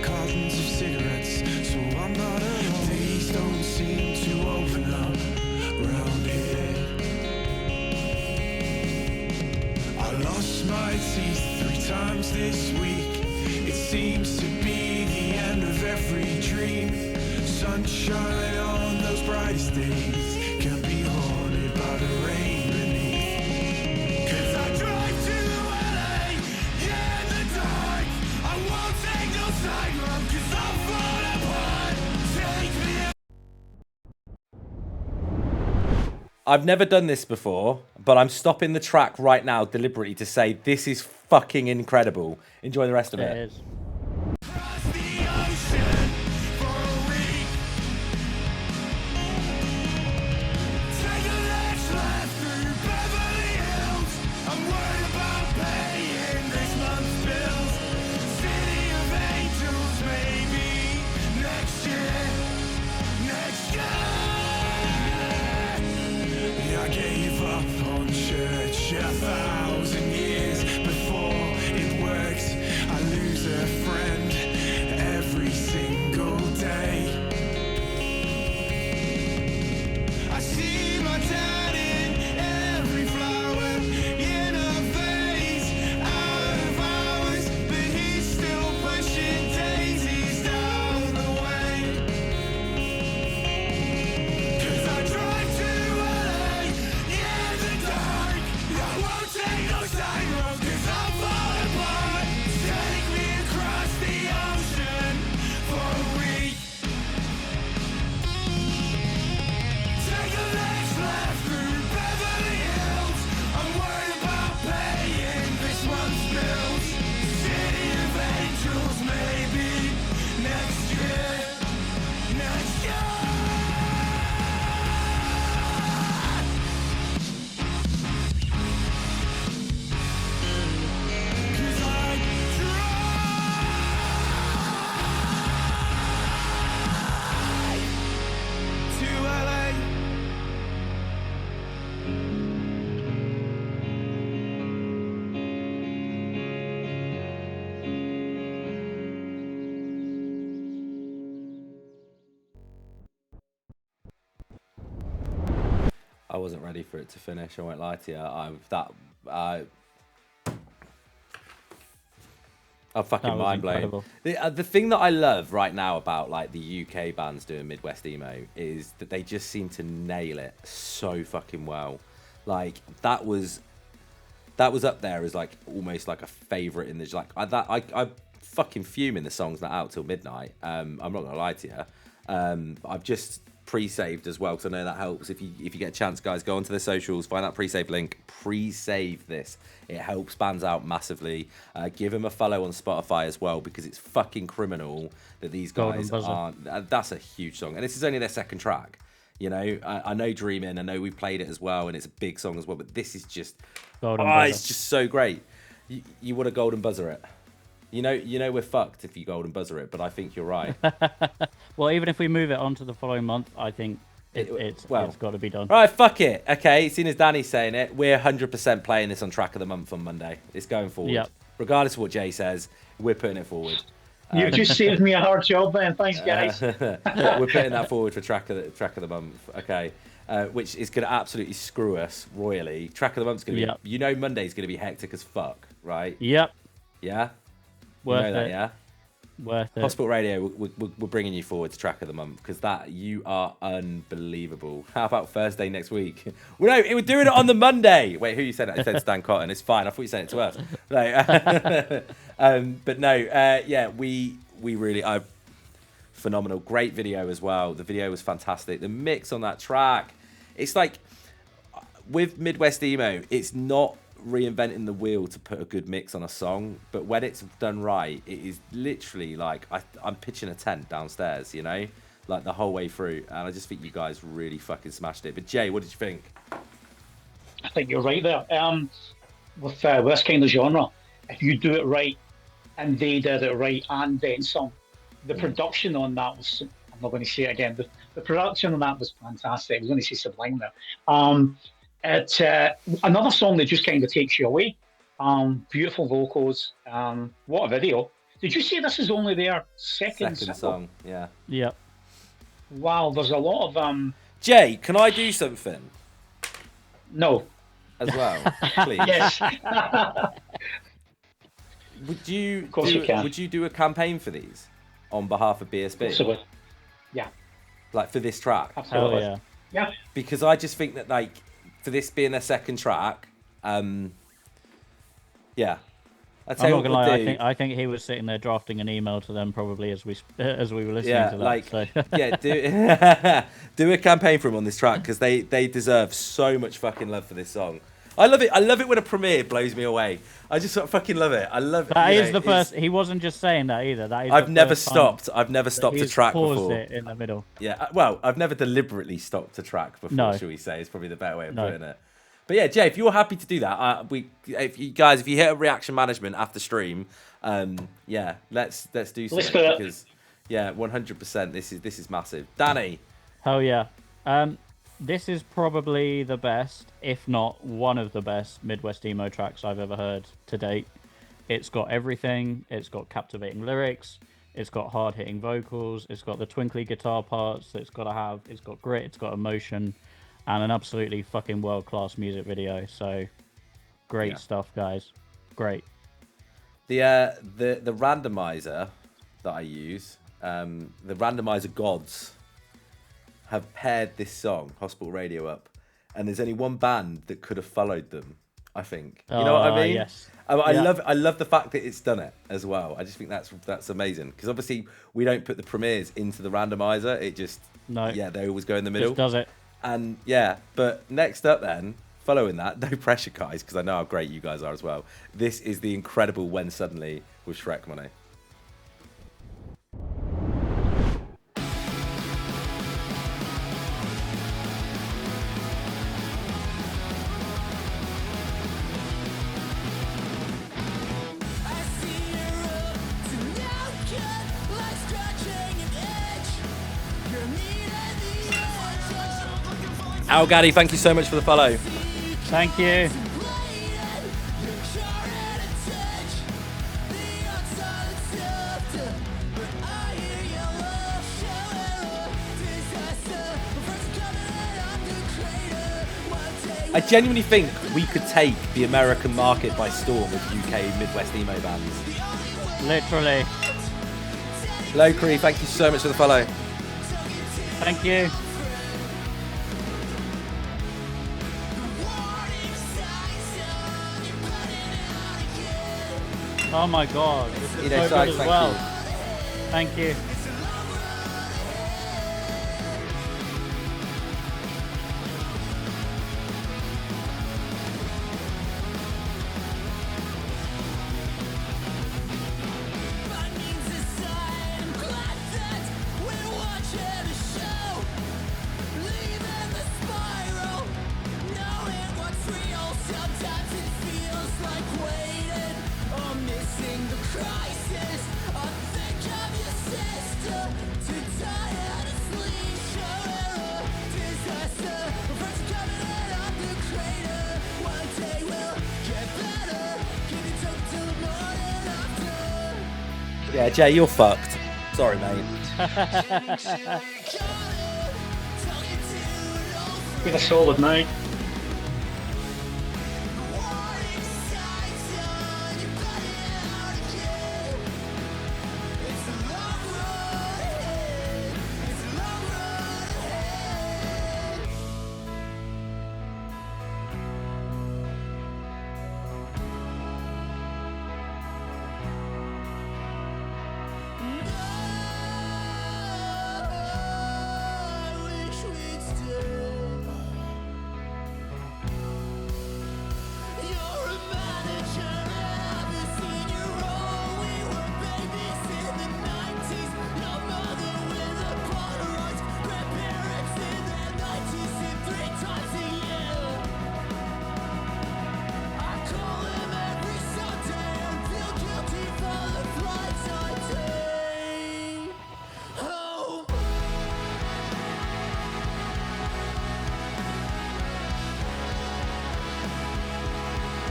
Cartons of cigarettes, so I'm not alone. Days don't seem to I lost my teeth 3 times this week. It seems to be the end of every dream. Sunshine on those brightest days can be haunted by the rain beneath. 'Cause I drive to LA in the dark. I won't take no side road 'cause I'll fall apart. Take me. I've never done this before, but I'm stopping the track right now deliberately to say this is fucking incredible. Enjoy the rest of It it. is. Across the ocean for a week. Take a left through Beverly Hills. I'm worried about paying this month's bills. City of Angels, maybe next year. Next year. Yeah, I gave up on church 1,000 years before it works. I lose a friend every single day. I see my dad in every flower in a vase, out of hours, but he's still pushing daisies down the way. 'Cause I drive to LA in the dark. I won't take no side road 'cause I'll fall apart. Take me across the ocean for a week. Take a left through Beverly Hills. I'm worried about paying this month's bills. City of Angels, maybe next year. Next year. 'Cause I drive to LA. I wasn't ready for it to finish. I won't lie to you. I'm fucking That was mind blown. incredible. The thing that I love right now about like the UK bands doing Midwest emo is that they just seem to nail it so fucking well. Like that was up there as like almost like a favorite in the like I fucking fuming the song's not out till midnight. I'm not gonna lie to you. I've just pre-saved as well because I know that helps. If you get a chance, guys, go onto the socials, find that pre-save link, pre-save this. It helps bands out massively. Give them a follow on Spotify as well because it's fucking criminal that these Golden guys Buzzer. aren't. That's a huge song, and this is only their second track. You know, I know Dreamin', I know we played it as well, and it's a big song as well. But this is just, Golden Buzzer. it's just so great. You want to golden buzzer it. You know we're fucked if you golden buzzer it, but I think you're right. Well, even if we move it on to the following month, I think it's got to be done. Right, fuck it. Okay, seeing as Danny's saying it, we're 100% playing this on Track of the Month on Monday. It's going forward. Yep. Regardless of what Jay says, we're putting it forward. You've just saved me a hard job, then. Thanks, guys. We're putting that forward for Track of the Month. Okay. Which is going to absolutely screw us royally. Track of the Month's going to be, Monday's going to be hectic as fuck, right? Yep. Yeah? Worth you know it. that, yeah? Worth it. Hospital Radio, we're bringing you forward to Track of the Month because you are unbelievable. How about Thursday next week? Well, no, we're doing it on the Monday. Wait, who you said that? I said Stan Cotton. It's fine. I thought you said it to us. No, but no, yeah, we really are phenomenal. Great video as well. The video was fantastic. The mix on that track, it's like with Midwest Emo, it's not reinventing the wheel to put a good mix on a song, but when it's done right, it is literally like I'm pitching a tent downstairs, you know, like the whole way through. And I just think you guys really fucking smashed it. But Jay, what did you think? I think you're right there. With this kind of genre, if you do it right, and they did it right, and then some, the production on that was, I'm not going to say it again, the production on that was fantastic. I was going to say sublime there. Another song that just kind of takes you away. Beautiful vocals. What a video. Did you say this is only their second song? Yeah. Yep. Wow, there's a lot of... Jay, can I do something? No. as well, please? Yes. Would you course you can. Would you do a campaign for these on behalf of BSB? So, yeah, Like for this track? Hell absolutely. yeah. Yeah. Because I just think that like for this being their second track, yeah. I tell I'm you not what gonna we'll lie. do. I think he was sitting there drafting an email to them probably as we were listening Yeah, to that. like So. yeah, do a campaign for them on this track because they deserve so much fucking love for this song. I love it. I love it when a premiere blows me away. I just fucking love it. I love it. That is the first. He wasn't just saying that either. That is. I've the never first time stopped. I've never stopped a he's track paused before. it in the middle. Yeah, well, I've never deliberately stopped a track before. No. Shall we say? Is probably the better way of No. putting it. But yeah, Jay, if you're happy to do that, if you hit a reaction management after stream, yeah, let's do something Let's do it. because yeah, 100%. This is massive. Danny, Hell yeah. This is probably the best, if not one of the best, Midwest emo tracks I've ever heard to date. It's got everything. It's got captivating lyrics. It's got hard-hitting vocals. It's got the twinkly guitar parts that it's got to have. It's got grit. It's got emotion. And an absolutely fucking world-class music video. So, great stuff, guys. Great. the randomizer that I use, the randomizer gods have paired this song, Hospital Radio, up, and there's only one band that could have followed them. I think. You know what I mean? Yes. I Yeah. love the fact that it's done it as well. I just think that's amazing because obviously we don't put the premieres into the randomizer. It just they always go in the middle. Just does it. And yeah, but next up then, following that, no pressure, guys, because I know how great you guys are as well. This is the incredible When Suddenly with Shreck Money. Al Gaddy, thank you so much for the follow. Thank you. I genuinely think we could take the American market by storm with UK Midwest emo bands. Literally. Locree, thank you so much for the follow. Thank you. Oh my god, this is so good as well. Thank you. Yeah, Jay, you're fucked. Sorry, mate. With a solid night.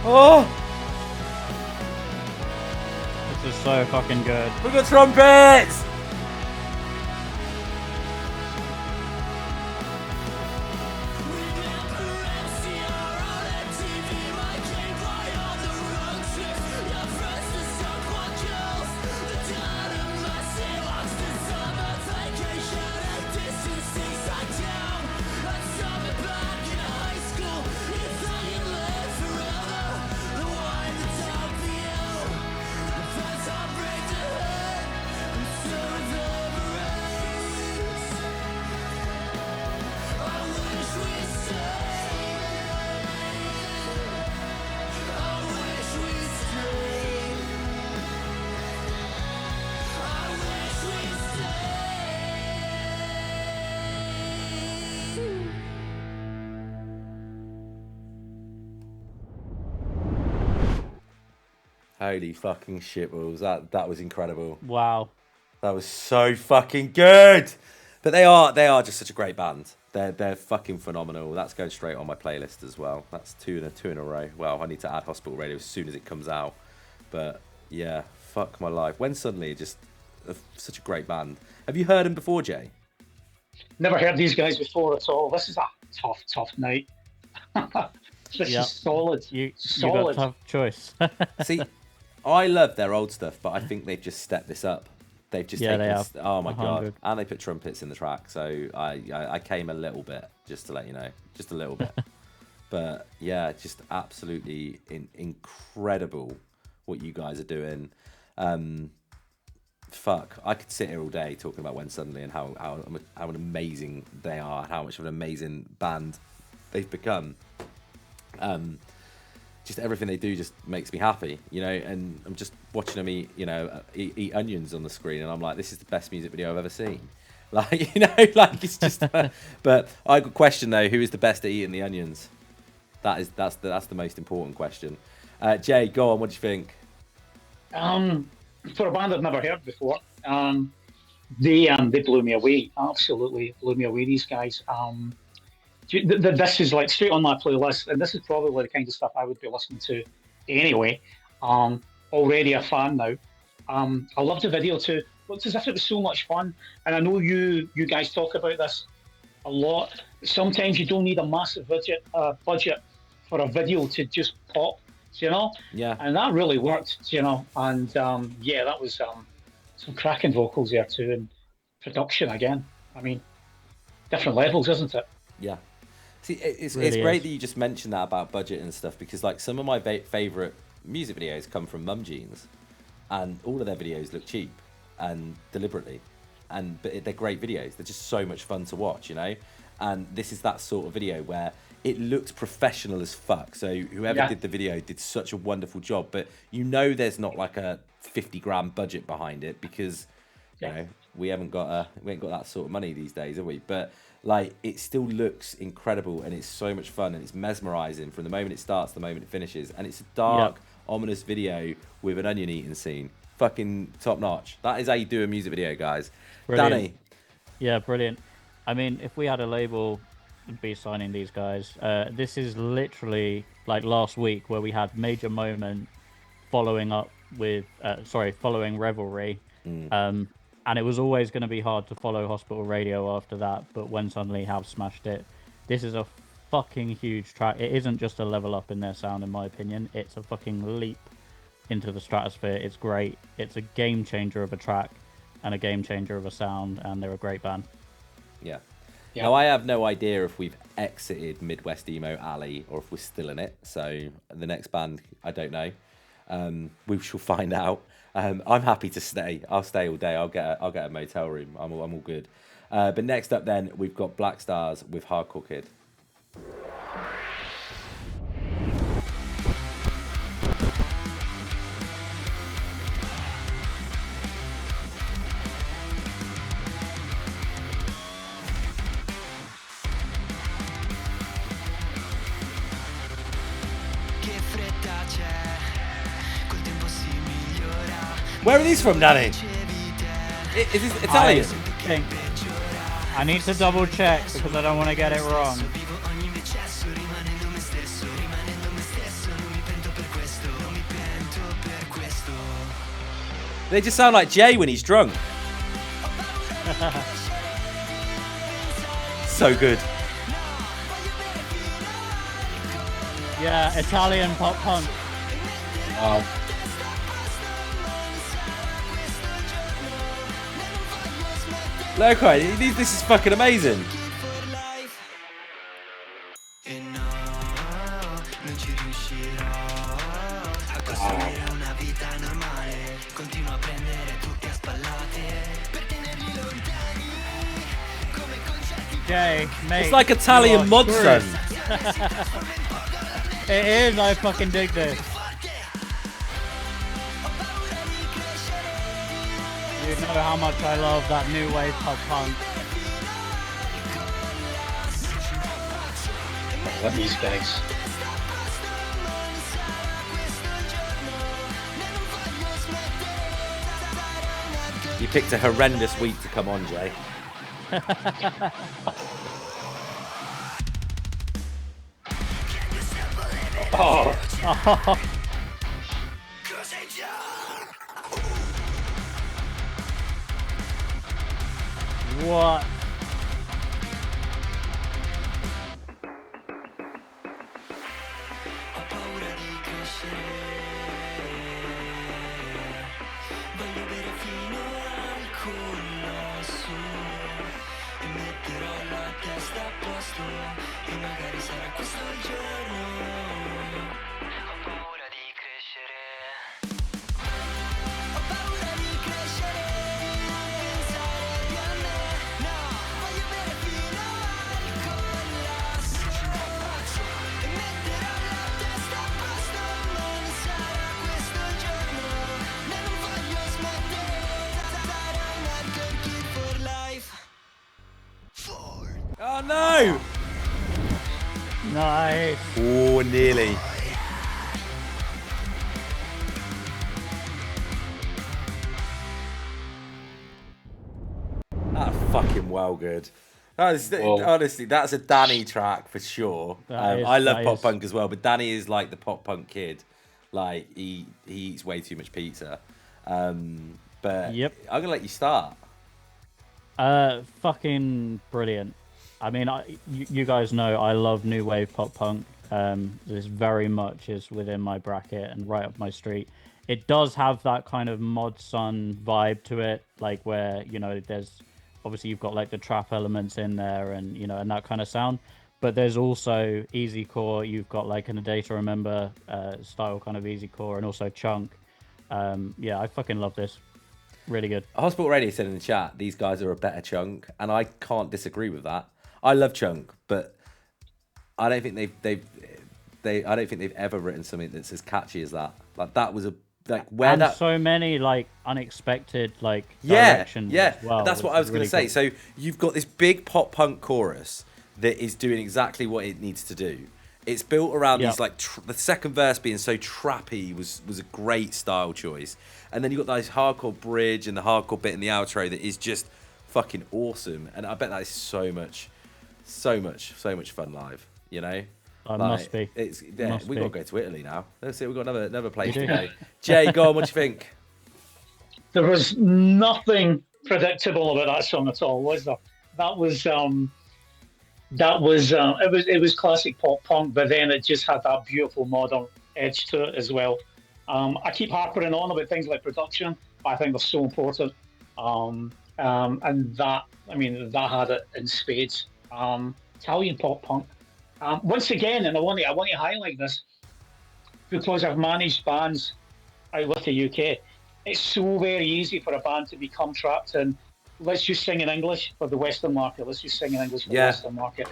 Oh, This is so fucking good. we got trumpets! Holy fucking shitballs. That was incredible. Wow. That was so fucking good. But they are just such a great band. They're fucking phenomenal. That's going straight on my playlist as well. That's two in a row. Well, I need to add Hospital Radio as soon as it comes out. But yeah, fuck my life. When Suddenly, just such a great band. Have you heard them before, Jay? Never heard these guys before at all. This is a tough night. This Yep. is solid. You solid. got a tough choice. See, I love their old stuff, but I think they've just stepped this up. They've just Yeah, taken they this, have. oh my 100. god, and they put trumpets in the track, so I came a little bit, just to let you know, just a little bit. But yeah, just absolutely incredible what you guys are doing. Fuck, I could sit here all day talking about When Suddenly and how amazing they are, and how much of an amazing band they've become. Just everything they do just makes me happy, you know, and I'm just watching them eat onions on the screen, and I'm like, this is the best music video I've ever seen. Like, you know, like it's just. But I got a question though: who is the best at eating the onions? That's the most important question. Jay, go on. What do you think? For a band I've never heard before, they blew me away. Absolutely blew me away. These guys. This is like straight on my playlist, and this is probably the kind of stuff I would be listening to anyway. Already a fan now. I loved the video too. Looked as if it was so much fun, and I know you guys talk about this a lot. Sometimes you don't need a massive budget for a video to just pop, you know. Yeah. And that really worked, you know. And yeah, that was some cracking vocals there too, and production again. I mean, different levels, isn't it? Yeah. See, it's Really great is. that you just mentioned that about budget and stuff, because like some of my favorite music videos come from Mum Jeans, and all of their videos look cheap and deliberately, but they're great videos. They're just so much fun to watch, you know. And this is that sort of video where it looked professional as fuck. So whoever did the video did such a wonderful job, but you know there's not like a 50 grand budget behind it, because you know we ain't got that sort of money these days, have we? But like, it still looks incredible, and it's so much fun, and it's mesmerizing from the moment it starts to the moment it finishes. And it's a dark, ominous video with an onion eating scene. Fucking top notch. That is how you do a music video, guys. Brilliant. Danny. Yeah, brilliant. I mean, if we had a label, we'd be signing these guys. This is literally like last week where we had Major Moment following Revelry. And it was always going to be hard to follow Hospital Radio after that, but When Suddenly have smashed it. This is a fucking huge track. It isn't just a level up in their sound, in my opinion. It's a fucking leap into the stratosphere. It's great. It's a game changer of a track and a game changer of a sound, and they're a great band. Yeah. Now, I have no idea if we've exited Midwest Emo Alley or if we're still in it. So the next band, I don't know. We shall find out. I'm happy to stay. I'll stay all day. I'll get a motel room. I'm all good. But next up, then we've got Black Stars with Hardcore Kid. Where are these from, Danny? Is this Italian? I need to double check because I don't want to get it wrong. They just sound like Jay when he's drunk. So good. Yeah, Italian pop punk. Wow. Look, this is fucking amazing. Jay, mate. It's like Italian mod son. It is, I fucking dig this. You know how much I love that new wave pop punk. What these guys? You picked a horrendous week to come on, Jay. Oh, What? Oh no! Nice. Oh, nearly. That's fucking well good. Honestly, that's a Danny track for sure. I love pop punk as well, but Danny is like the pop punk kid. Like he eats way too much pizza. But Yep. I'm gonna let you start. Fucking brilliant. I mean, you guys know I love new wave pop punk. This very much is within my bracket and right up my street. It does have that kind of Mod Sun vibe to it, like where, you know, there's obviously you've got like the trap elements in there and, you know, and that kind of sound. But there's also easy core. You've got like an A Day to Remember style kind of easy core, and also chunk. Yeah, I fucking love this. Really good. Hospital Radio said in the chat, these guys are a better chunk, and I can't disagree with that. I love chunk, but I don't think I don't think they've ever written something that's as catchy as that. Like that was so many like unexpected like directions. Yeah. As well, That's what I was really going to say. So you've got this big pop punk chorus that is doing exactly what it needs to do. It's built around these like the second verse being so trappy was a great style choice, and then you got this hardcore bridge and the hardcore bit in the outro that is just fucking awesome. And I bet that is so much fun live. You know. Must be. We've got to go to Italy now. Let's see, we've got another place to go. Jay, go on. What do you think? There was nothing predictable about that song at all, was there? It was classic pop punk, but then it just had that beautiful modern edge to it as well. I keep harping on about things like production. I think they're so important, and that had it in spades. Italian pop punk. Once again, and I want to highlight this because I've managed bands out with the UK. It's so very easy for a band to become trapped in, let's just sing in English for the Western market. Let's just sing in English for the Western market.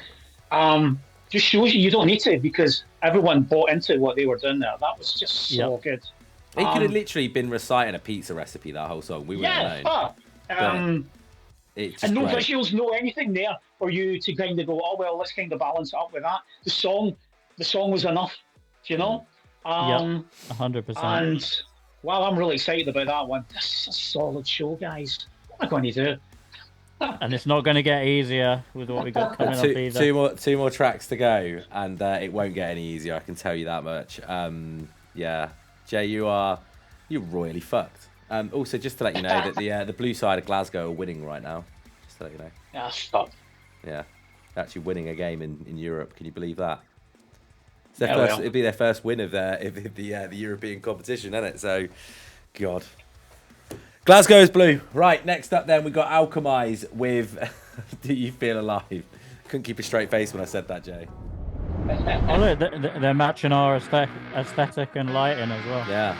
Just shows you don't need to, because everyone bought into what they were doing there. That was just so good. He could have literally been reciting a pizza recipe that whole song. We wouldn't have known. And no visuals, no anything there for you to kind of go, oh well, let's kind of balance it up with that. The song was enough, you know. 100%. And well, I'm really excited about that one. This is a solid show, guys. What am I going to do? And it's not going to get easier with what we got coming up either. Two more tracks to go, and it won't get any easier. I can tell you that much. Jay, you're royally fucked. Also, just to let you know that the blue side of Glasgow are winning right now. Just to let you know. Yeah, stop. Yeah, they're actually winning a game in Europe. Can you believe that? It's their first. It'd be their first win of the European competition, isn't it? So, God. Glasgow is blue. Right, next up then we got Alchemize with Do You Feel Alive? Couldn't keep a straight face when I said that, Jay. Oh look, they're matching our aesthetic and lighting as well. Yeah.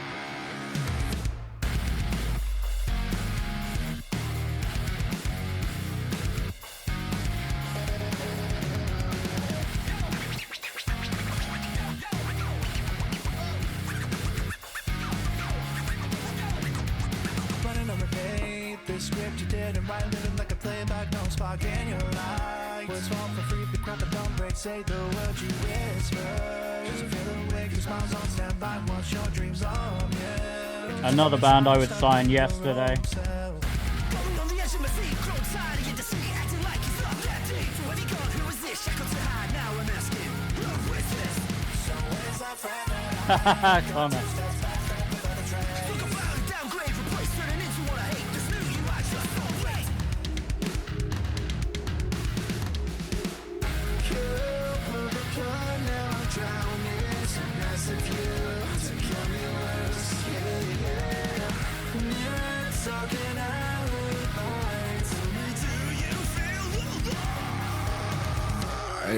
Say the word you whisper. Just feel awake, your smiles on standby. What's your dreams on? Another band I would sign yesterday. Connor.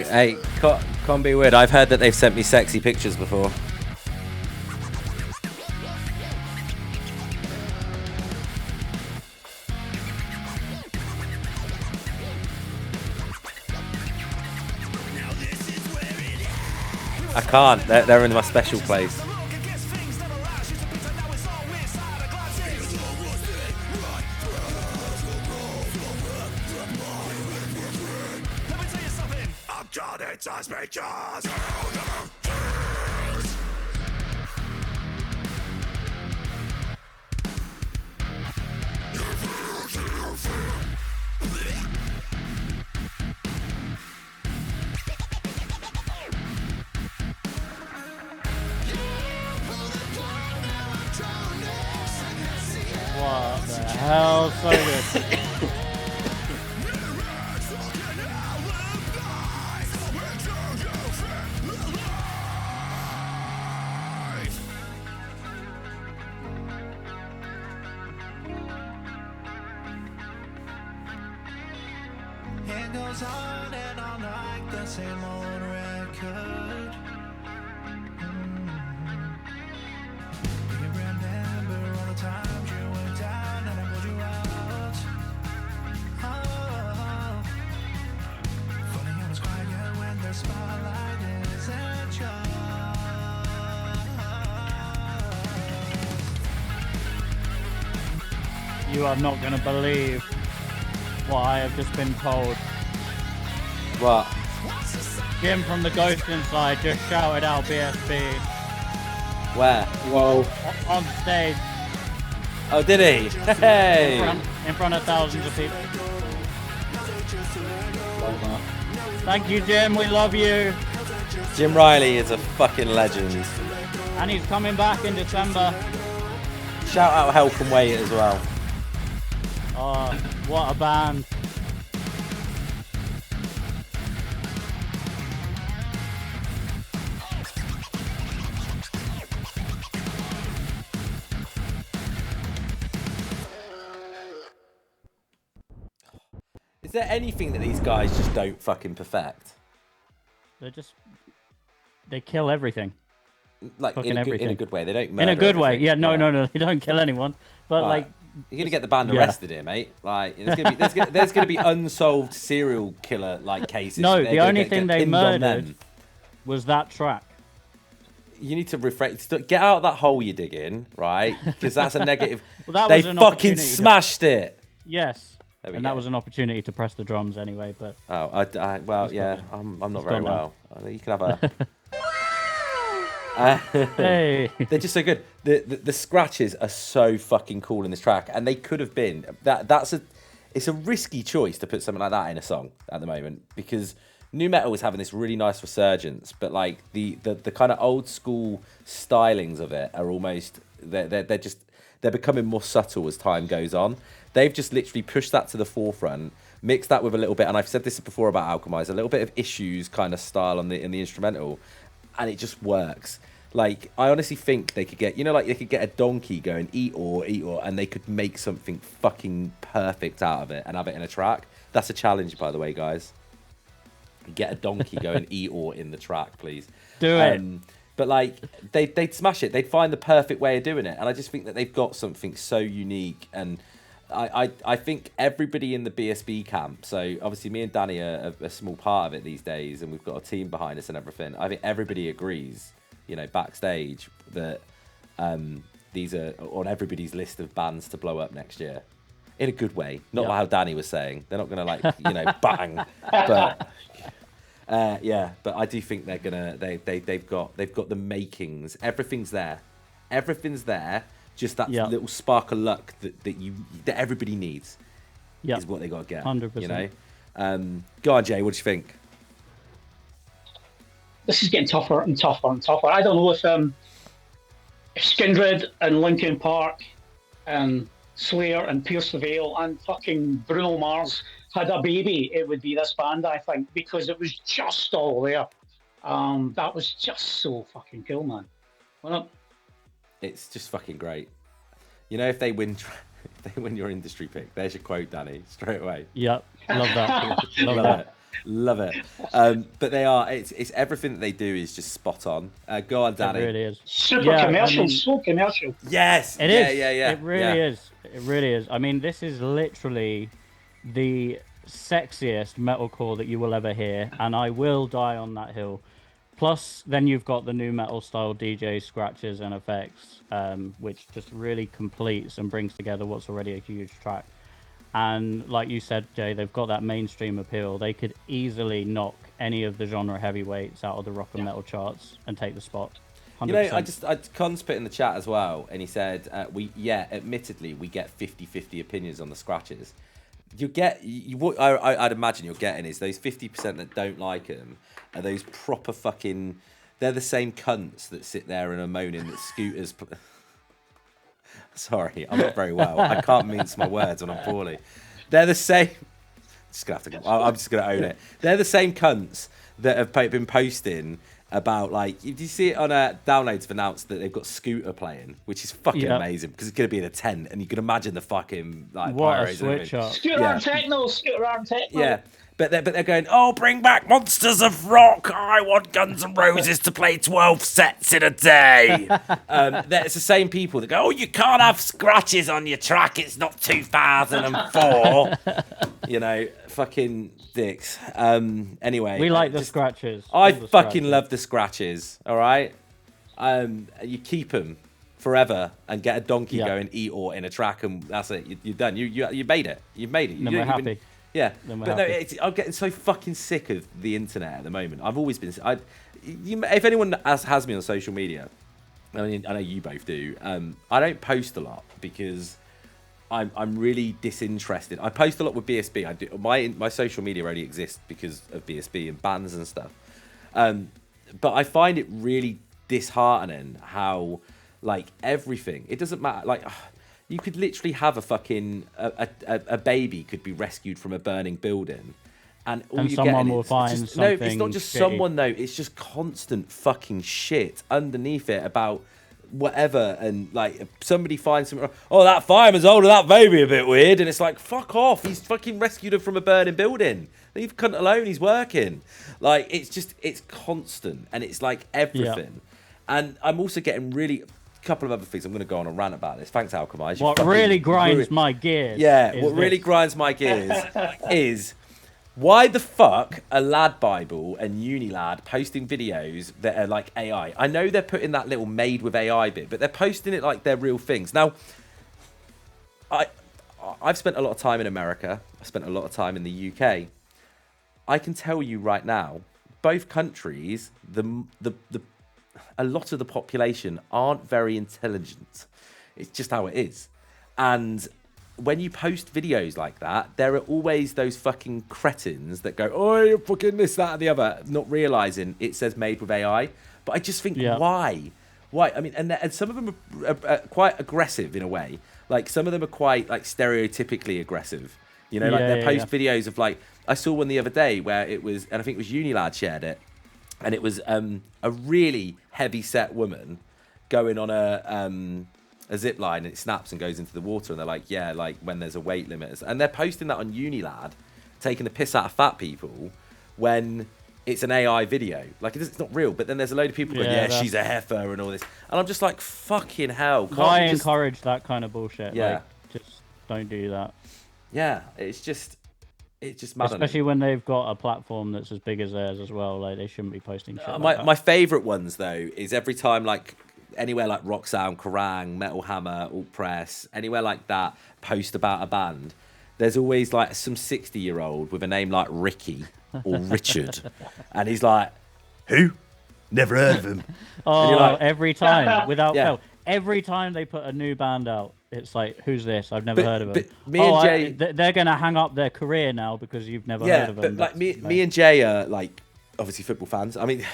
Hey, can't be weird. I've heard that they've sent me sexy pictures before. I can't. They're in my special place. What the hell? So good. It goes on and on like the same old record. You remember all the times you went down and I pulled you out. Oh, funny how it's quiet when the spotlight isn't yours. You are not going to believe what I have just been told. What? Jim from the Ghost Inside just shouted out BSB Where? Whoa. on stage Oh, did he? Hey! in front of thousands of people. Thank you, Jim. We love you. Jim Riley is a fucking legend. And he's coming back in December. Shout out Help and Wait as well. Oh, what a band. Is there anything that these guys just don't fucking perfect? They kill everything. Like Fucking in a everything. good way. They don't murder In a good way. everything. Yeah, no, they don't kill anyone. But Like, you're gonna get the band yeah. arrested here, mate. Like there's gonna be unsolved serial killer like cases. No, They're the gonna only get thing they pinned on murdered them. was that track. You need to reflect. Get out of that hole you dig in, right? Because that's a negative. Well, that They was an fucking opportunity to- smashed it. Yes. There we And go. that was an opportunity to press the drums anyway, but Oh, well, yeah. I'm not very gone now. well. You can have a. hey. They're just so good. The scratches are so fucking cool in this track, and they could have been it's a risky choice to put something like that in a song at the moment because nu metal is having this really nice resurgence, but like the kind of old school stylings of it are almost they're becoming more subtle as time goes on. They've just literally pushed that to the forefront, mixed that with a little bit, and I've said this before about Alchemize, a little bit of Issues kind of style in the instrumental, and it just works. Like, I honestly think they could get, they could get a donkey going, eat or, and they could make something fucking perfect out of it and have it in a track. That's a challenge, by the way, guys. Get a donkey going, eat or in the track, please. Do it. But, like, they'd smash it. They'd find the perfect way of doing it. And I just think that they've got something so unique. And I think everybody in the BSB camp, so obviously me and Danny are a small part of it these days, and we've got a team behind us and everything. I think everybody agrees, backstage that these are on everybody's list of bands to blow up next year. In a good way. Not like how Danny was saying. They're not going to, bang. But... but I do think they're gonna. They've got the makings. Everything's there. Everything's there. Just that little spark of luck that everybody needs is what they got to get. 100%. Go on, Jay. What do you think? This is getting tougher and tougher and tougher. I don't know if Skindred and Linkin Park and Slayer and Pierce the Veil and fucking Bruno Mars had a baby, it would be this band, I think, because it was just all there. That was just so fucking cool, man. Well, It's just fucking great. You know, if they win, if they win your industry pick, there's your quote, Danny, straight away. Yep, love that. Love that. Love it. But they are. It's everything that they do is just spot on. Go on, Danny. It really is. super commercial, so commercial. Yes. It yeah, is. Yeah. Yeah. It really is. It really is. I mean, this is literally the sexiest metalcore that you will ever hear, and I will die on that hill. Plus, then you've got the new metal style DJ scratches and effects, which just really completes and brings together what's already a huge track. And like you said, Jay, they've got that mainstream appeal. They could easily knock any of the genre heavyweights out of the rock and metal charts and take the spot. 100%. You know, I Cons put in the chat as well, and he said, admittedly, we get 50-50 opinions on the scratches. I'd imagine you're getting is those 50% that don't like them are those proper fucking. They're the same cunts that sit there and are moaning that scooters. Sorry, I'm not very well. I can't mince my words when I'm poorly. They're the same. I'm just gonna own it. They're the same cunts that have been posting about, like, did you see it on Downloads have announced that they've got Scooter playing, which is fucking amazing because it's gonna be in a tent and you can imagine the fucking like what a pyros switch up. Scooter Arm Techno. Yeah. But they're going, oh, bring back Monsters of Rock. I want Guns N' Roses to play 12 sets in a day. It's the same people that go, oh, you can't have scratches on your track. It's not 2004. You know, fucking dicks. Anyway. We like the scratches. I fucking love the scratches, all right? You keep them forever and get a donkey going Eeyore in a track and that's it. You're done. You made it. You've made it. Then we're happy. Yeah, Then but no, I'm getting so fucking sick of the internet at the moment. I've always been. If anyone has me on social media, I mean, I know you both do. I don't post a lot because I'm really disinterested. I post a lot with BSB. I do my social media only exists because of BSB and bands and stuff. But I find it really disheartening how, like, everything. It doesn't matter. Like. You could literally have a fucking a baby could be rescued from a burning building, and all you someone get will find just, something. No, it's not just shitty. someone though. It's just constant fucking shit underneath it about whatever, and like somebody finds something. Oh, that fireman's holding that baby a bit weird, and it's like fuck off. He's fucking rescued her from a burning building. Leave cunt alone. He's working. Like it's constant, and it's like everything. And I'm also getting really. Couple of other things. I'm going to go on a rant about this. Thanks, Alchemized. What really grinds my gears. Yeah, what really grinds my gears is why the fuck are Lad Bible and Unilad posting videos that are like AI? I know they're putting that little made with AI bit, but they're posting it like they're real things. Now, I've spent a lot of time in America. I spent a lot of time in the UK. I can tell you right now, both countries, a lot of the population aren't very intelligent. It's just how it is. And when you post videos like that, there are always those fucking cretins that go, oh, you're fucking this, that, and the other, not realising it says made with AI. But I just think, why? Why? I mean, and some of them are quite aggressive in a way. Like, some of them are quite, like, stereotypically aggressive. You know, like, they post videos of, like, I saw one the other day where it was, and I think it was Unilad shared it, and it was a really heavy-set woman going on a zip line, and it snaps and goes into the water, and they're like, yeah, like when there's a weight limit. And they're posting that on Unilad, taking the piss out of fat people when it's an AI video. Like, it's not real, but then there's a load of people going, she's a heifer and all this. And I'm just like, fucking hell. Why encourage that kind of bullshit? Yeah. Like, just don't do that. Yeah, it's just maddening. Especially when they've got a platform that's as big as theirs as well. Like, they shouldn't be posting shit like that. My favourite ones, though, is every time, like, anywhere like Rock Sound, Kerrang, Metal Hammer, Alt Press, anywhere like that, post about a band, there's always, like, some 60-year-old with a name like Ricky or Richard. And he's like, who? Never heard of him. Oh, like, every time, without fail. Every time they put a new band out, it's like, who's this? I've never heard of them. Me and Jay, they're going to hang up their career now because you've never heard of them. But like me and Jay are, like, obviously football fans. I mean,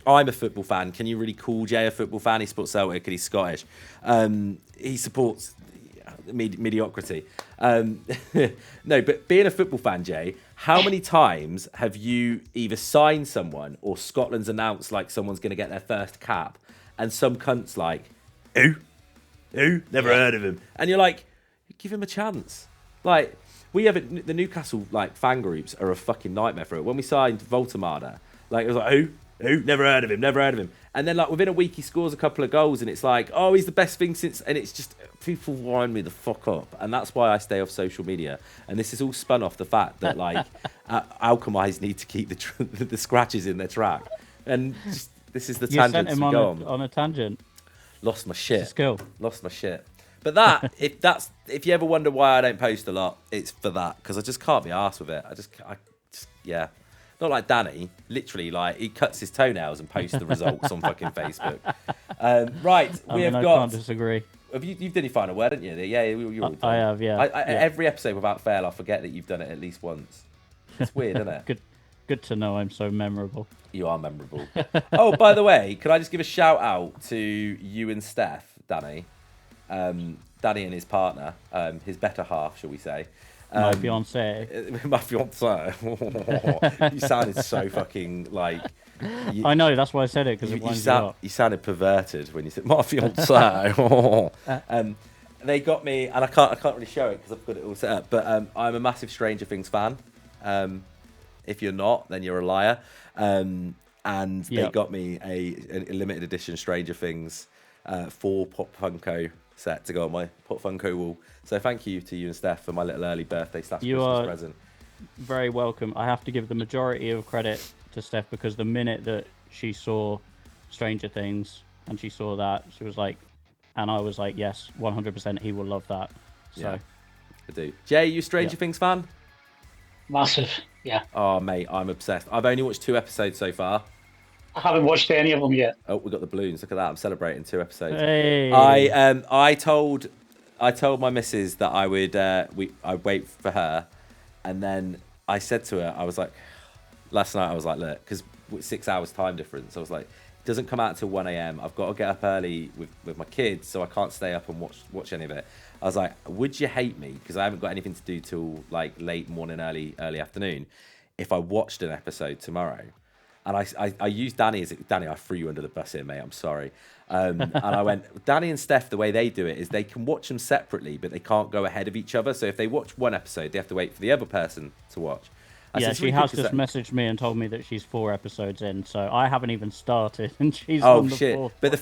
I'm a football fan. Can you really call Jay a football fan? He supports Celtic and he's Scottish. He supports mediocrity. No, but being a football fan, Jay, how many times have you either signed someone or Scotland's announced like someone's going to get their first cap, and some cunt's like, who? Never heard of him. And you're like, give him a chance. Like, we have the Newcastle like fan groups are a fucking nightmare for it. When we signed Voltamada, like it was like, who? Never heard of him. And then like within a week he scores a couple of goals and it's like, oh, he's the best thing since. And it's just, people wind me the fuck up. And that's why I stay off social media. And this is all spun off the fact that like Alchemized need to keep the scratches in their track. And just, this is the tangent we go on a tangent. Lost my shit. Skill. Lost my shit. But that, if you ever wonder why I don't post a lot, it's for that, because I just can't be arsed with it. I just, yeah. Not like Danny, literally, like he cuts his toenails and posts the results on fucking Facebook. Right, I can't disagree. You've done your final word, haven't you? Yeah, you're all done. I have, yeah. Every episode without fail, I forget that you've done it at least once. It's weird, isn't it? Good to know I'm so memorable. You are memorable. Oh, by the way, can I just give a shout out to you and Steph, Danny? Danny and his partner, his better half, shall we say. My fiancé. My fiancé. You sounded so fucking like... I know, that's why I said it, because it winds you up. You sounded perverted when you said, my fiancé. They got me, and I can't really show it because I've got it all set up, but I'm a massive Stranger Things fan. If you're not, then you're a liar. And they got me a limited edition Stranger Things 4 Pop Funko set to go on my Pop Funko wall. So thank you to you and Steph for my little early birthday / Christmas present. Very welcome. I have to give the majority of credit to Steph, because the minute that she saw Stranger Things and she saw that, she was like, and I was like, yes, 100% he will love that. So yeah, I do. Jay, you Stranger Things fan? Massive, yeah. Oh mate, I'm obsessed. I've only watched 2 episodes so far. I haven't watched any of them yet. Oh, we got the balloons. Look at that. I'm celebrating 2 episodes. Hey. I told my missus that I would I'd wait for her, and then I said to her, I was like, last night I was like, look, because 6 hours time difference, I was like, it doesn't come out until 1 a.m. I've got to get up early with my kids, so I can't stay up and watch any of it. I was like, would you hate me, because I haven't got anything to do till like late morning, early afternoon, if I watched an episode tomorrow? And I used Danny Danny, I threw you under the bus here, mate. I'm sorry. And I went, Danny and Steph, the way they do it is they can watch them separately, but they can't go ahead of each other. So if they watch one episode, they have to wait for the other person to watch. She has just messaged me and told me that she's 4 episodes in, so I haven't even started, and she's on the shit. 4th. But the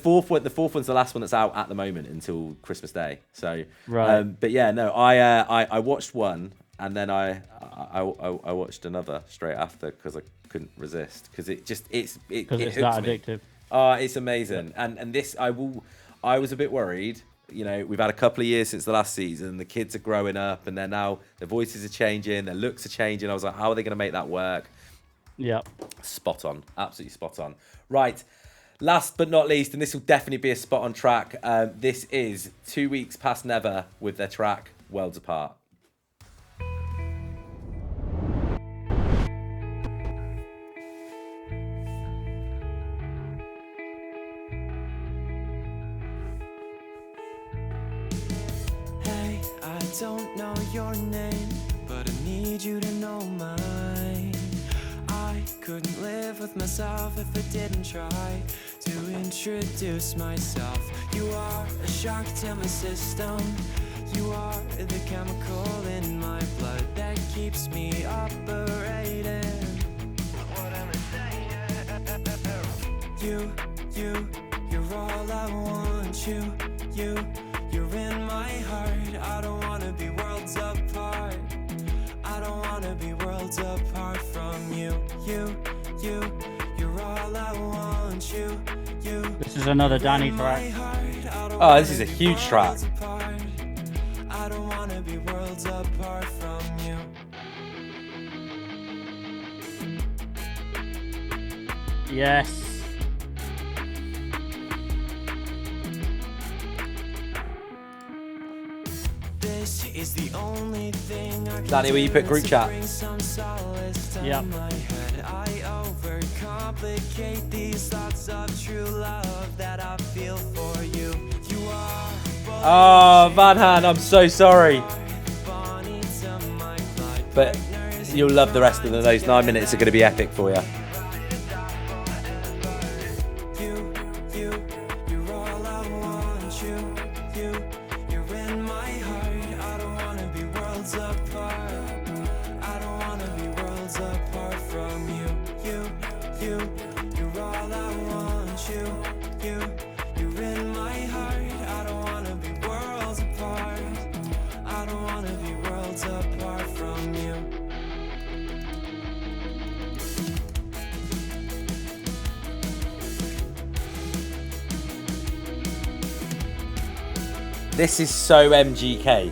fourth one's the last one that's out at the moment until Christmas Day. So right. But yeah, no, I watched one, and then I watched another straight after because I couldn't resist, because it's that addictive. It's amazing. And this I was a bit worried. You know, we've had a couple of years since the last season. The kids are growing up, and they're now, their voices are changing, their looks are changing. I was like, how are they going to make that work? Yeah. Spot on. Absolutely spot on. Right. Last but not least, and this will definitely be a spot on track. This is 2 Weeks Past Never with their track Worlds Apart. I don't know your name, but I need you to know mine. I couldn't live with myself if I didn't try to introduce myself. You are a shock to my system. You are the chemical in my blood that keeps me operating. What am I saying? You're all I want. You're in my heart. I don't wanna be worlds apart. I don't wanna be worlds apart from you. You're all I want. You. This is another Danny track. Oh, this is a huge track. I don't wanna be worlds apart from you. Yes. this is the only thing I can Danny, will you put group chat? bring some solace to Yeah. my head. I overcomplicate these thoughts of true love that I feel for you. You are Oh, Van Han, I'm so sorry. Bonnie to my Clyde. But you'll love the rest of them. Those 9 minutes are going to be epic for you. You're all I want. You're in my heart. I don't wanna be worlds apart. I don't wanna be worlds apart from you. You're all I want. You're in my heart. I don't wanna be worlds apart. I don't wanna be worlds apart from you. This is so MGK,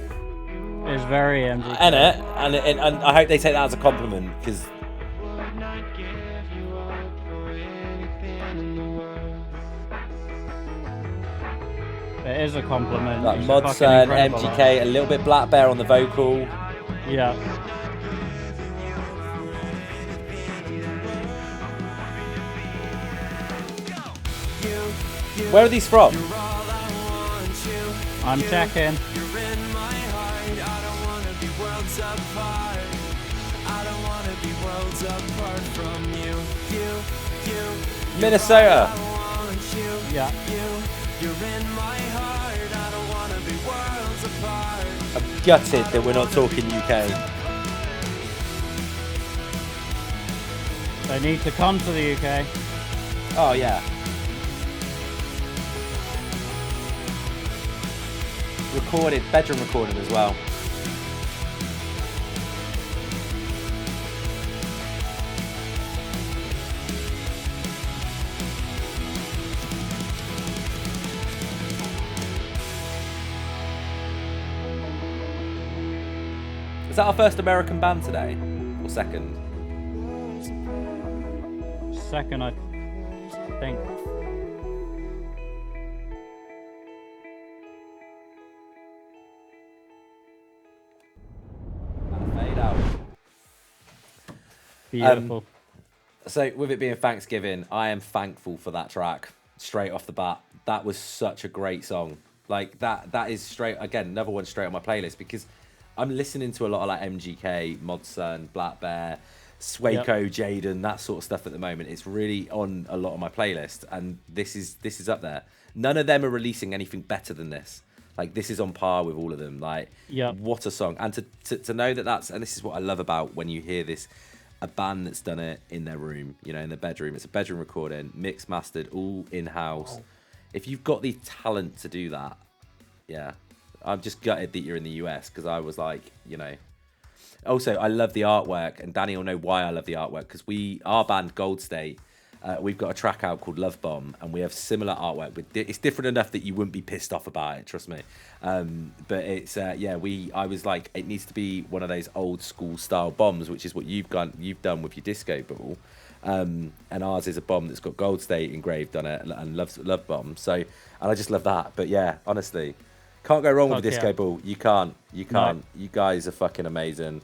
It's very MGK. and I hope they take that as a compliment because It is a compliment. like He's fucking Modson, incredible, MGK, a little bit Black Bear on the vocal. Yeah. Where are these from? I'm checking. You're in my heart. I don't wanna be worlds apart. I don't wanna be worlds apart from you. Minnesota. Want you. Yeah. You're in my heart. I don't wanna be worlds apart. I'm gutted that we're not talking UK. They need to come to the UK. Oh yeah. Recorded, bedroom recorded as well. Is that our first American band today? Or second? Second, I think. Fade out. Beautiful. So with it being Thanksgiving, I am thankful for that track straight off the bat. That was such a great song. Like that is straight, again, another one straight on my playlist because I'm listening to a lot of like MGK, Modson, Black Bear, Swayco, Jaden, that sort of stuff at the moment. It's really on a lot of my playlist, and this is up there. None of them are releasing anything better than this. Like this is on par with all of them. Like what a song. And to know that that's, and this is what I love about when you hear this, a band that's done it in their room, you know, in their bedroom. It's a bedroom recording, mixed, mastered, all in-house. Oh. If you've got the talent to do that, yeah. I'm just gutted that you're in the US because I was like, you know. Also, I love the artwork, and Danny will know why I love the artwork because our band Gold State, we've got a track out called Love Bomb, and we have similar artwork. But it's different enough that you wouldn't be pissed off about it, trust me. But it's I was like, it needs to be one of those old school style bombs, which is what you've done with your disco ball. And ours is a bomb that's got Gold State engraved on it and Love Bomb. So, and I just love that. But yeah, honestly, can't go wrong with a disco ball. You can't. No. You guys are fucking amazing.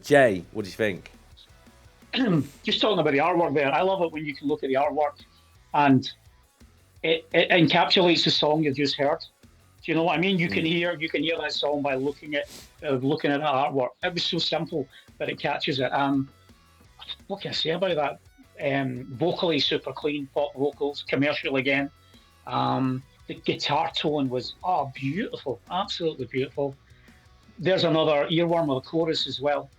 Jay, what do you think? Just talking about the artwork there, I love it when you can look at the artwork and it encapsulates the song you just heard. Do you know what I mean? You can hear that song by looking at the artwork. It was so simple, but it catches it. What can I say about that? Vocally super clean, pop vocals, commercial again. The guitar tone was beautiful, absolutely beautiful. There's another earworm of a chorus as well.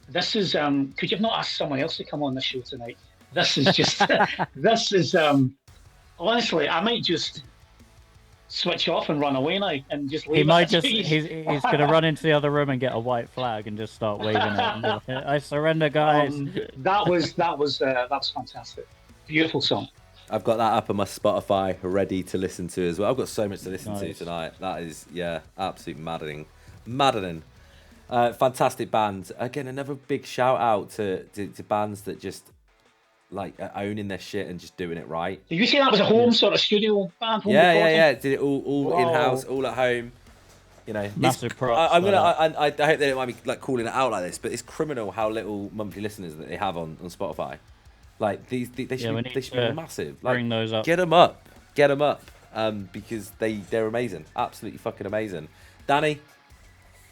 This is could you have not asked someone else to come on the show tonight? This is just this is honestly, I might just switch off and run away now and just leave. He might just he's gonna run into the other room and get a white flag and just start waving it and be like, I surrender, guys. That was fantastic. Beautiful song. I've got that up on my Spotify ready to listen to as well. I've got so much to listen to tonight. That is, absolutely maddening. Fantastic band. Again, another big shout out to bands that just like are owning their shit and just doing it right. Did you say that was a home sort of studio band? Yeah. Did it all in-house, all at home. You know, Massive props. I'm gonna. I hope they don't mind me like calling it out like this, but it's criminal how little monthly listeners that they have on Spotify. Like they should be massive. Bring like, those up. Get them up, because they're amazing, absolutely fucking amazing. Danny.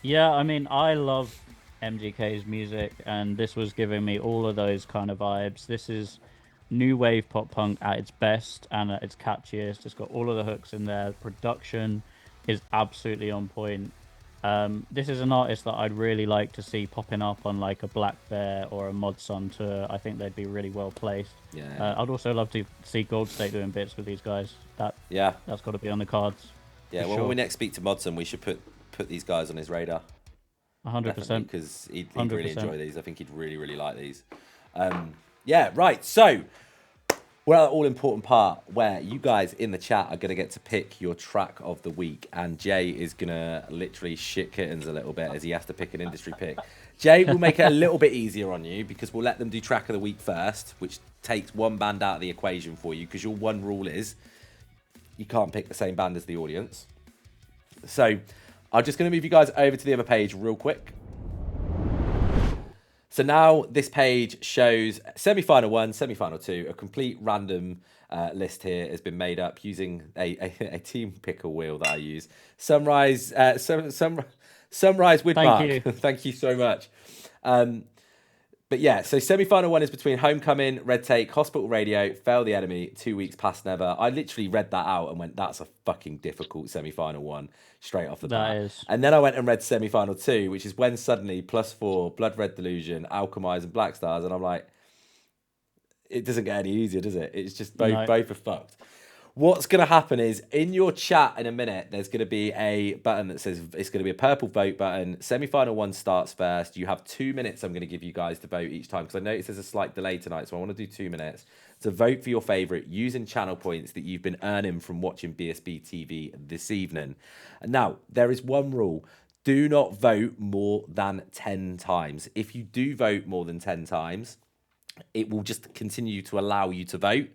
Yeah, I mean, I love MGK's music, and this was giving me all of those kind of vibes. This is new wave pop punk at its best and at its catchiest. It's got all of the hooks in there. Production is absolutely on point. This is an artist that I'd really like to see popping up on like a Black Bear or a Mod Sun tour. I think they'd be really well placed. Yeah. I'd also love to see Gold State doing bits with these guys. That's got to be on the cards. Yeah, well, when we next speak to Modson, we should put these guys on his radar. 100%. Because he'd really enjoy these. I think he'd really, really like these. Yeah, right. So we're at the all-important part where you guys in the chat are going to get to pick your track of the week, and Jay is going to literally shit kittens a little bit as he has to pick an industry pick. Jay will make it a little bit easier on you because we'll let them do track of the week first, which takes one band out of the equation for you because your one rule is you can't pick the same band as the audience. So I'm just going to move you guys over to the other page real quick. So now this page shows semi-final 1, semi-final 2. A complete random list here has been made up using a team picker wheel that I use. Sunrise Widmark. Thank you. Thank you so much. But yeah, so semi-final 1 is between Homecoming, Red Take, Hospital Radio, Fail the Enemy, 2 Weeks Past Never. I literally read that out and went, that's a fucking difficult semi-final 1 straight off the bat. That is. And then I went and read semi-final 2, which is When Suddenly, +4, Blood Red Delusion, Alchemize and Black Stars. And I'm like, it doesn't get any easier, does it? It's just both are fucked. What's going to happen is in your chat in a minute, there's going to be a button that says it's going to be a purple vote button. Semi-final 1 starts first. You have 2 minutes. I'm going to give you guys to vote each time because I noticed there's a slight delay tonight. So I want to do 2 minutes to vote for your favorite using channel points that you've been earning from watching BSB TV this evening. And now there is one rule. Do not vote more than 10 times. If you do vote more than 10 times, it will just continue to allow you to vote.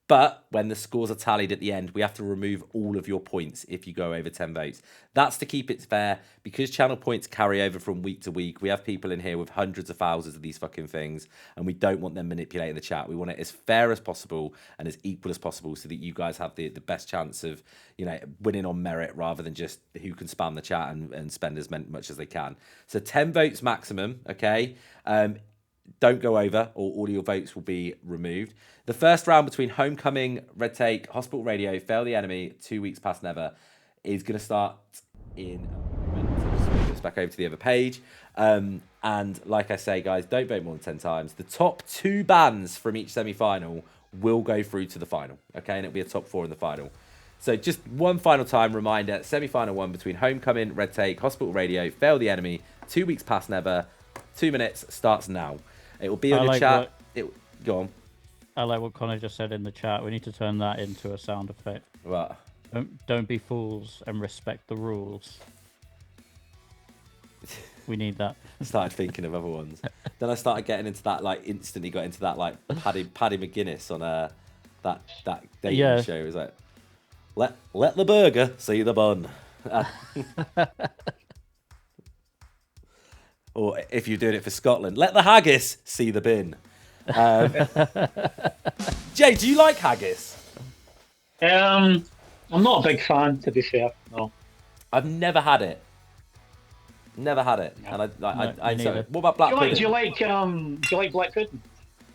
But when the scores are tallied at the end, we have to remove all of your points if you go over 10 votes. That's to keep it fair. Because channel points carry over from week to week, we have people in here with hundreds of thousands of these fucking things, and we don't want them manipulating the chat. We want it as fair as possible and as equal as possible so that you guys have the best chance of, you know, winning on merit rather than just who can spam the chat and spend as much as they can. So 10 votes maximum, okay? Don't go over, or all your votes will be removed. The first round between Homecoming, Red Take, Hospital Radio, Fail the Enemy, 2 Weeks Past Never is going to start in a moment. So just move this back over to the other page. And like I say, guys, don't vote more than 10 times. The top 2 bands from each semi-final will go through to the final, okay? And it'll be a top 4 in the final. So just one final time reminder, semi-final 1 between Homecoming, Red Take, Hospital Radio, Fail the Enemy, 2 Weeks Past Never. 2 minutes starts now. It will be on the chat. Go on. I like what Connor just said in the chat. We need to turn that into a sound effect. What? Don't be fools and respect the rules. We need that. I started thinking of other ones. Then I started getting into that, like, instantly got into that, like, Paddy McGuinness on that dating show. It was like, let the burger see the bun. Or if you're doing it for Scotland, let the haggis see the bin. Jay, do you like haggis? I'm not a big fan, to be fair. No, I've never had it. Never had it. No. And I neither. what about black pudding? do you like black pudding?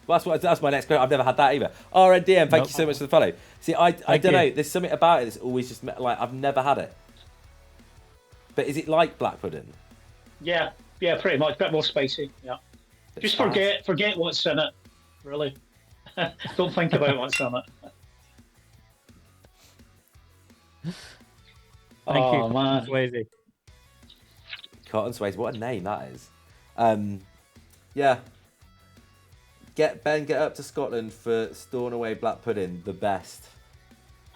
Well, that's my next question. I've never had that either. RNDM, thank you so much for the follow. See, I don't know. There's something about it that's always just like I've never had it. But is it like black pudding? Yeah, pretty much. A bit more spicy. Yeah. Just forget what's in it. Really, don't think about what's in it. Thank you, man. Swayze. Cotton Swayze, what a name that is. Yeah. Get up to Scotland for Stornoway Black Pudding, the best.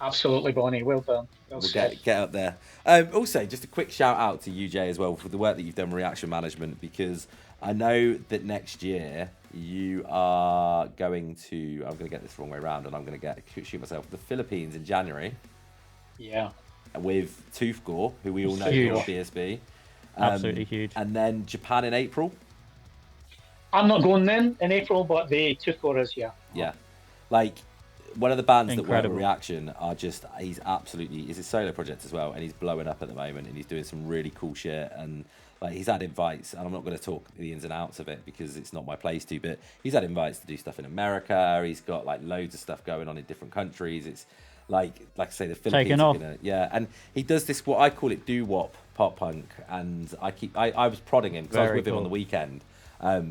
Absolutely, Bonnie. Well done. We'll get up there. Also, just a quick shout out to you, Jay, as well, for the work that you've done with reaction management, because I know that next year you are going to, I'm going to get this the wrong way around, and I'm going to shoot myself, the Philippines in January. Yeah. with Tooth Gore, who we all know Huge. here on BSB. Absolutely huge. And then Japan in April. I'm not going then in April, but they took us, yeah. Yeah. Like, one of the bands that Incredible. work with Reaction are just, he's a solo project as well, and he's blowing up at the moment, and he's doing some really cool shit, and like he's had invites, and I'm not going to talk the ins and outs of it because it's not my place to, but he's had invites to do stuff in America. He's got like loads of stuff going on in different countries. It's like I say, the Philippines Taking off. Yeah, and he does this, what I call it doo-wop pop punk, and I was prodding him because I was Very with him on cool. the weekend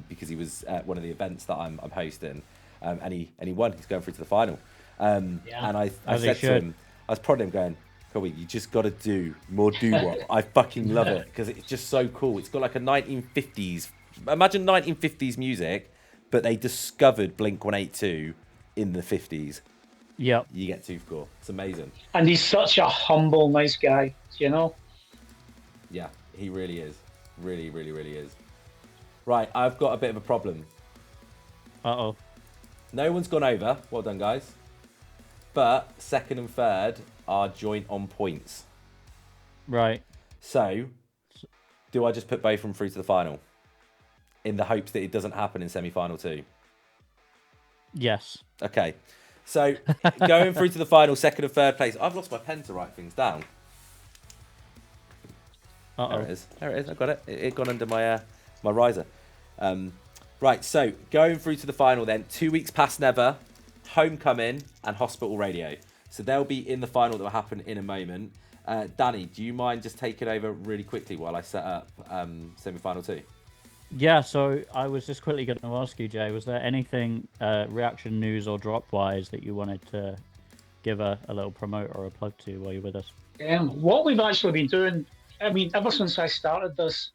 because he was at one of the events that I'm hosting, and he won. He's going through to the final. And I As he said to should. him, I was prodding him, going, Colby, you just got to do more doo-wop. I fucking love it because it's just so cool. It's got like a 1950s, imagine 1950s music, but they discovered Blink-182 in the 50s. Yep. You get Tooth Gore. It's amazing. And he's such a humble, nice guy, you know? Yeah, he really is. Really, really, really is. Right, I've got a bit of a problem. Uh-oh. No one's gone over. Well done, guys. But second and third are joint on points. Right. So, do I just put both of them through to the final? In the hopes that it doesn't happen in semi-final 2? Yes. Okay. So, going through to the final, second and third place. I've lost my pen to write things down. There Uh-oh. it is. There it is. I got it. It gone under my my riser. Right. So going through to the final then. 2 weeks past never, Homecoming, and Hospital Radio. So they'll be in the final that will happen in a moment. Danny, do you mind just taking over really quickly while I set up semi-final 2? Yeah, so I was just quickly going to ask you, Jay, was there anything reaction news or drop-wise that you wanted to give a little promote or a plug to while you're with us? What we've actually been doing, I mean, ever since I started this,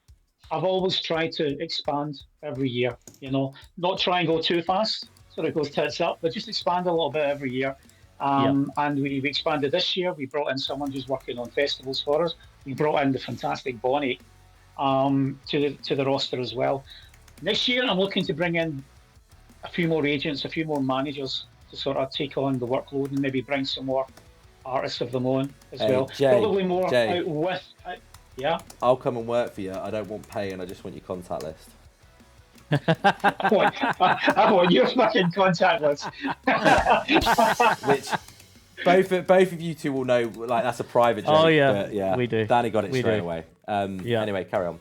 I've always tried to expand every year, you know, not try and go too fast so that it goes tits up, but just expand a little bit every year. And we've expanded this year. We brought in someone who's working on festivals for us. We brought in the fantastic Bonnie to the roster as well. Next year, I'm looking to bring in a few more agents, a few more managers to sort of take on the workload and maybe bring some more artists of them on as well. Jay, Probably more out with. Yeah. I'll come and work for you. I don't want pay, and I just want your contact list. I want your fucking contact list. Which both of you two will know, like that's a private joke. Oh, yeah, but yeah, we do. Danny got it We straight do. away. Yeah. Anyway, carry on.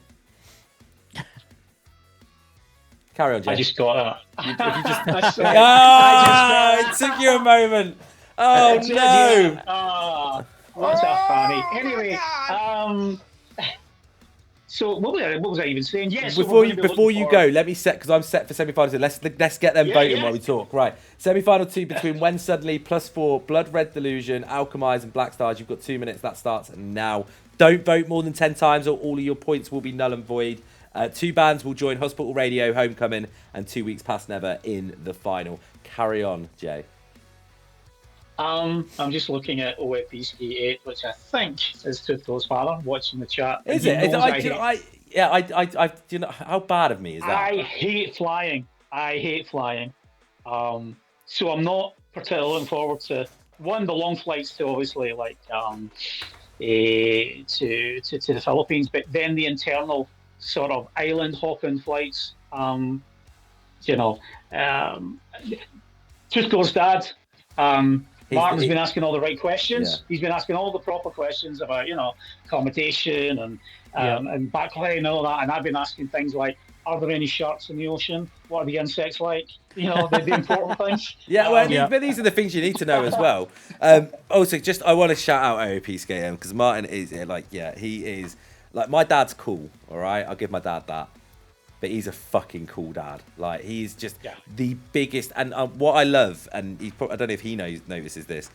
Carry on, Jay. I just got that. It took you a moment. Oh no! What's a fanny? Oh, Anyway, my so what was I even saying? Yes. Before you go, let me set because I'm set for semi-final 2. Let's get them voting while we talk. Right, semi-final 2 between When Suddenly, +4, Blood Red Delusion, Alchemize, and Black Stars. You've got 2 minutes. That starts now. Don't vote more than 10 times, or all of your points will be null and void. 2 bands will join Hospital Radio, Homecoming, and 2 weeks past never in the final. Carry on, Jay. I'm just looking at OFBSky 8, which I think is Toothgore's father watching the chat. Is He it? knows Do you know how bad of me is that? I hate flying. So I'm not particularly looking forward to the long flights to obviously like to the Philippines, but then the internal sort of island hopping flights. Toothgore's dad. Martin's been asking all the right questions. Yeah. He's been asking all the proper questions about, accommodation and backlighting and all that. And I've been asking things like, are there any sharks in the ocean? What are the insects like? The important things. Yeah, but these are the things you need to know as well. Also, I want to shout out AOP Skate because Martin is he is like my dad's cool. All right, I'll give my dad that. But he's a fucking cool dad. Like he's just the biggest. And what I love, and I don't know if he notices this,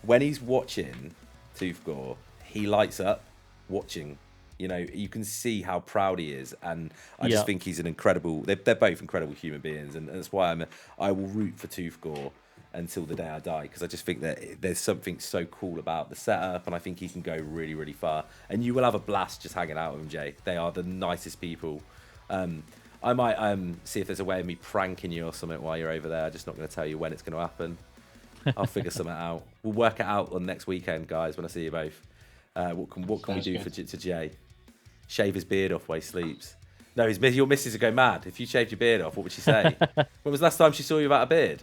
when he's watching Tooth Gore, he lights up watching. You can see how proud he is, and I just think he's an incredible. They're both incredible human beings, and that's why I will root for Tooth Gore until the day I die, because I just think that there's something so cool about the setup, and I think he can go really, really far. And you will have a blast just hanging out with him, Jay. They are the nicest people. I might see if there's a way of me pranking you or something while you're over there. I'm just not going to tell you when it's going to happen. I'll figure something out. We'll work it out on next weekend, guys, when I see you both. What can we do good. to Jay? Shave his beard off while he sleeps. No, your missus would go mad. If you shaved your beard off, what would she say? When was the last time she saw you without a beard?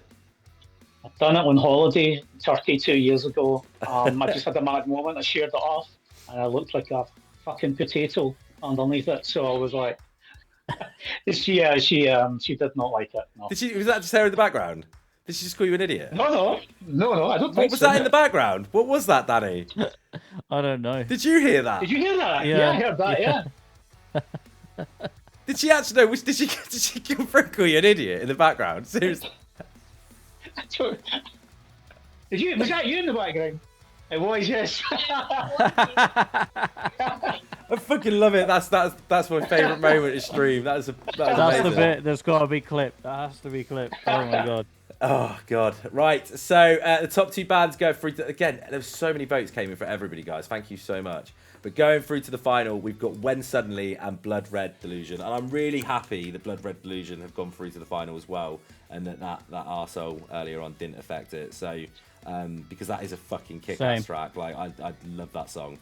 I've done it on holiday in Turkey 2 years ago. I just had a mad moment. I sheared it off, and I looked like a fucking potato underneath it. So I was like, she did not like it. No. Did she? Was that just her in the background? Did she just call you an idiot? No. I don't think What was so. that in the background? What was that, Danny? I don't know. Did you hear that? Did you hear that? Yeah. I heard that. Yeah. Did she actually? No, did she call you an idiot in the background? Seriously? Was that you in the background? It was, yes. I fucking love it. That's my favourite moment of stream. That's That's amazing. the bit that's got to be clipped. That has to be clipped. Oh my god. Oh god. Right. So the top 2 bands go through. Again, there's so many votes came in for everybody, guys. Thank you so much. But going through to the final, we've got When Suddenly and Blood Red Delusion, and I'm really happy that Blood Red Delusion have gone through to the final as well, and that arsehole earlier on didn't affect it. So because that is a fucking kick-ass track. Like I love that song.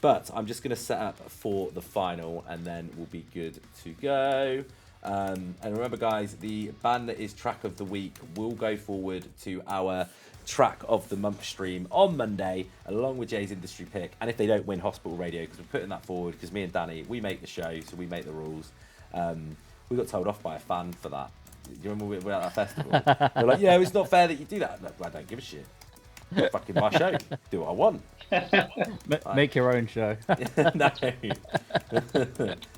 But I'm just gonna set up for the final, and then we'll be good to go. And remember, guys, the band that is track of the week will go forward to our track of the month stream on Monday, along with Jay's industry pick. And if they don't win, Hospital Radio, because we're putting that forward, because me and Danny, we make the show, so we make the rules. We got told off by a fan for that. You remember we were at that festival? They're like, yeah, it's not fair that you do that. Like, I don't give a shit. It's fucking my show. Do what I want. Make your own show. No.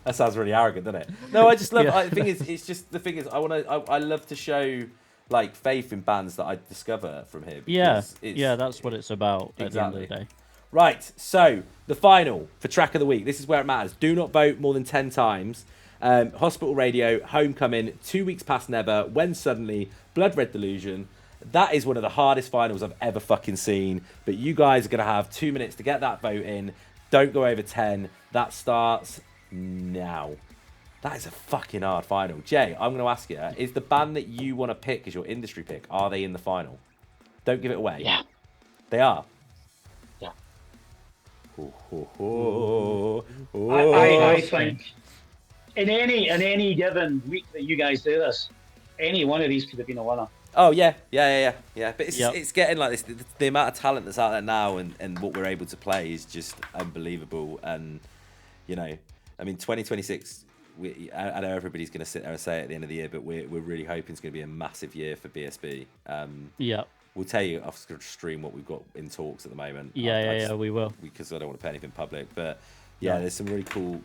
That sounds really arrogant, doesn't it? No, I just love. Yeah. The thing is, I love to show like faith in bands that I discover from here. Yeah, It's, that's what it's about at the end of the day. Right, so the final for track of the week. This is where it matters. Do not vote more than 10 times. Hospital Radio, Homecoming, 2 Weeks Past Never, When Suddenly, Blood Red Delusion. That is one of the hardest finals I've ever fucking seen. But you guys are going to have 2 minutes to get that vote in. Don't go over 10. That starts now. That is a fucking hard final. Jay, I'm going to ask you, is the band that you want to pick as your industry pick, are they in the final? Don't give it away. Yeah. They are? Yeah. I think in any given week that you guys do this, any one of these could have been a winner. Oh yeah. But it's getting like this. The amount of talent that's out there now, and what we're able to play is just unbelievable. And you know, I mean, 2026. I know everybody's going to sit there and say it at the end of the year, but we're really hoping it's going to be a massive year for BSB. Yeah. We'll tell you off stream what we've got in talks at the moment. Yeah, we will. Because I don't want to pay anything public, but yeah, there's some really cool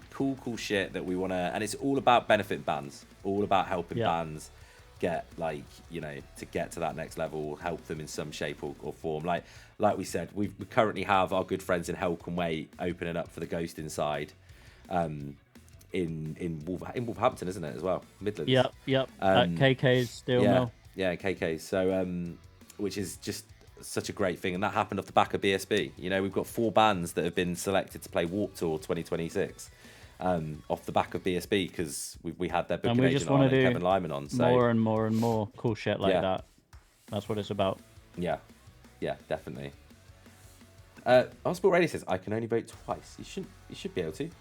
shit that we want to, and it's all about benefit bands, all about helping bands get to get to that next level, help them in some shape or form. Like we said, we currently have our good friends in Hell Can Wait opening up for the Ghost Inside, in Wolverhampton, isn't it as well? Midlands. Yep. At KK's Steel Mill. Yeah, KK. So, which is just such a great thing, and that happened off the back of BSB. You know, we've got 4 bands that have been selected to play Warped Tour 2026, off the back of BSB because we had their booking agent on and Kevin Lyman on. So more and more cool shit like that. That's what it's about. Yeah, definitely. Hospital Radio says I can only vote twice. You should be able to.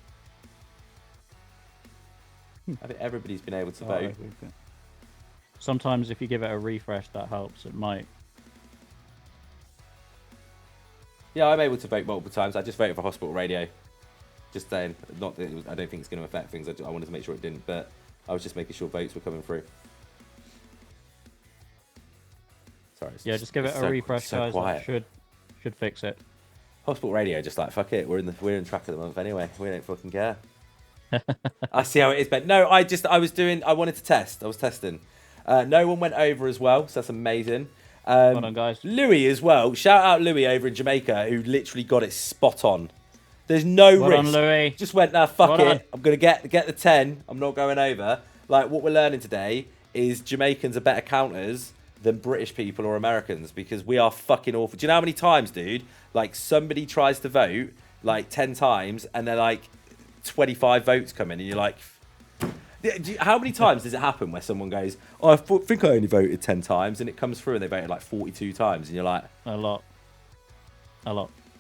I think everybody's been able to vote. Sometimes if you give it a refresh, that helps. It might. Yeah, I'm able to vote multiple times. I just voted for Hospital Radio. Just saying, not that I don't think it's going to affect things. I wanted to make sure it didn't, but I was just making sure votes were coming through. Sorry. Just give it a refresh, guys. That should fix it. Hospital Radio, just like fuck it. We're in track of the month anyway. We don't fucking care. I see how it is, but no, I wanted to test. I was testing. No one went over as well, so that's amazing. Well done, guys. Louis as well. Shout out Louis over in Jamaica, who literally got it spot on. There's no well risk. Done, Louis. Just went, fuck it. I'm gonna get the 10. I'm not going over. Like what we're learning today is Jamaicans are better counters than British people or Americans because we are fucking awful. Do you know how many times, dude? Like somebody tries to vote like 10 times and they're like 25 votes come in and you're like, how many times does it happen where someone goes, oh, I think I only voted 10 times and it comes through and they voted like 42 times and you're like... A lot.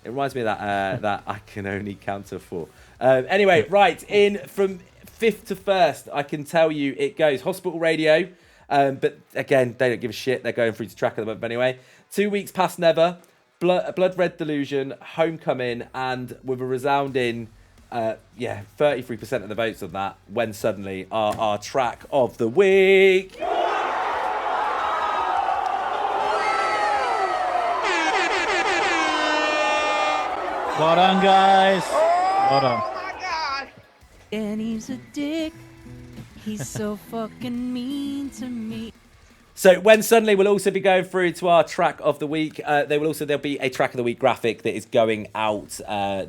It reminds me of that I can only count to 4. Anyway, right, in from 5th to 1st, I can tell you it goes Hospital Radio. But again, they don't give a shit. They're going through to track of the month anyway. 2 weeks past Never, Blood Red Delusion, Homecoming, and with a resounding 33% of the votes on that, When Suddenly are our track of the week. Well done, guys. Well done. Oh my God. And he's a dick. He's so fucking mean to me. So When Suddenly will also be going through to our track of the week. There'll be a track of the week graphic that is going out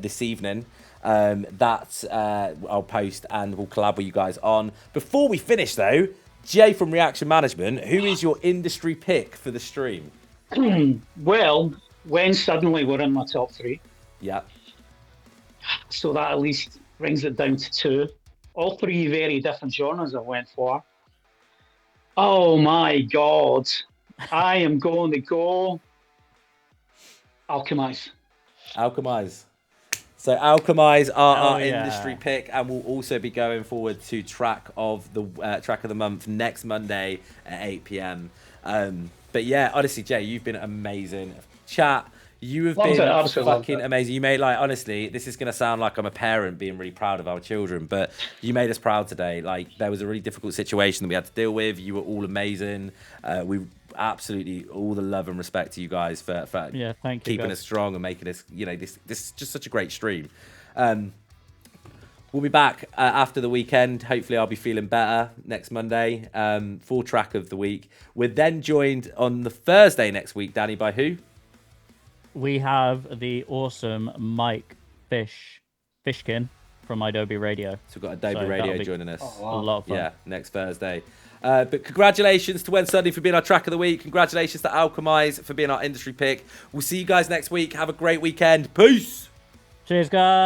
this evening. That I'll post and we'll collab with you guys on. Before we finish though, Jay from Reaction Management, who is your industry pick for the stream? Well, When Suddenly were in my top 3. Yeah. So that at least brings it down to 2. All 3 very different genres I went for. Oh my God. I am going to go Alchemize. So Alchemize are our industry pick, and we'll also be going forward to track of the month next Monday at 8 p.m. But yeah, honestly, Jay, you've been amazing. Chat, you have been fucking amazing. You made, like, honestly, this is going to sound like I'm a parent being really proud of our children, but you made us proud today. Like, there was a really difficult situation that we had to deal with. You were all amazing. We absolutely all the love and respect to you guys for thank you, keeping us strong and making us, this is just such a great stream. We'll be back after the weekend. Hopefully I'll be feeling better next Monday. Full track of the week. We're then joined on the Thursday next week, Danny, by who? We have the awesome Mike Fishkin from Adobe Radio. So we've got Adobe Radio joining us. A lot of fun. Yeah, next Thursday. But congratulations to When Suddenly for being our track of the week. Congratulations to Alchemize for being our industry pick. We'll see you guys next week. Have a great weekend. Peace. Cheers, guys.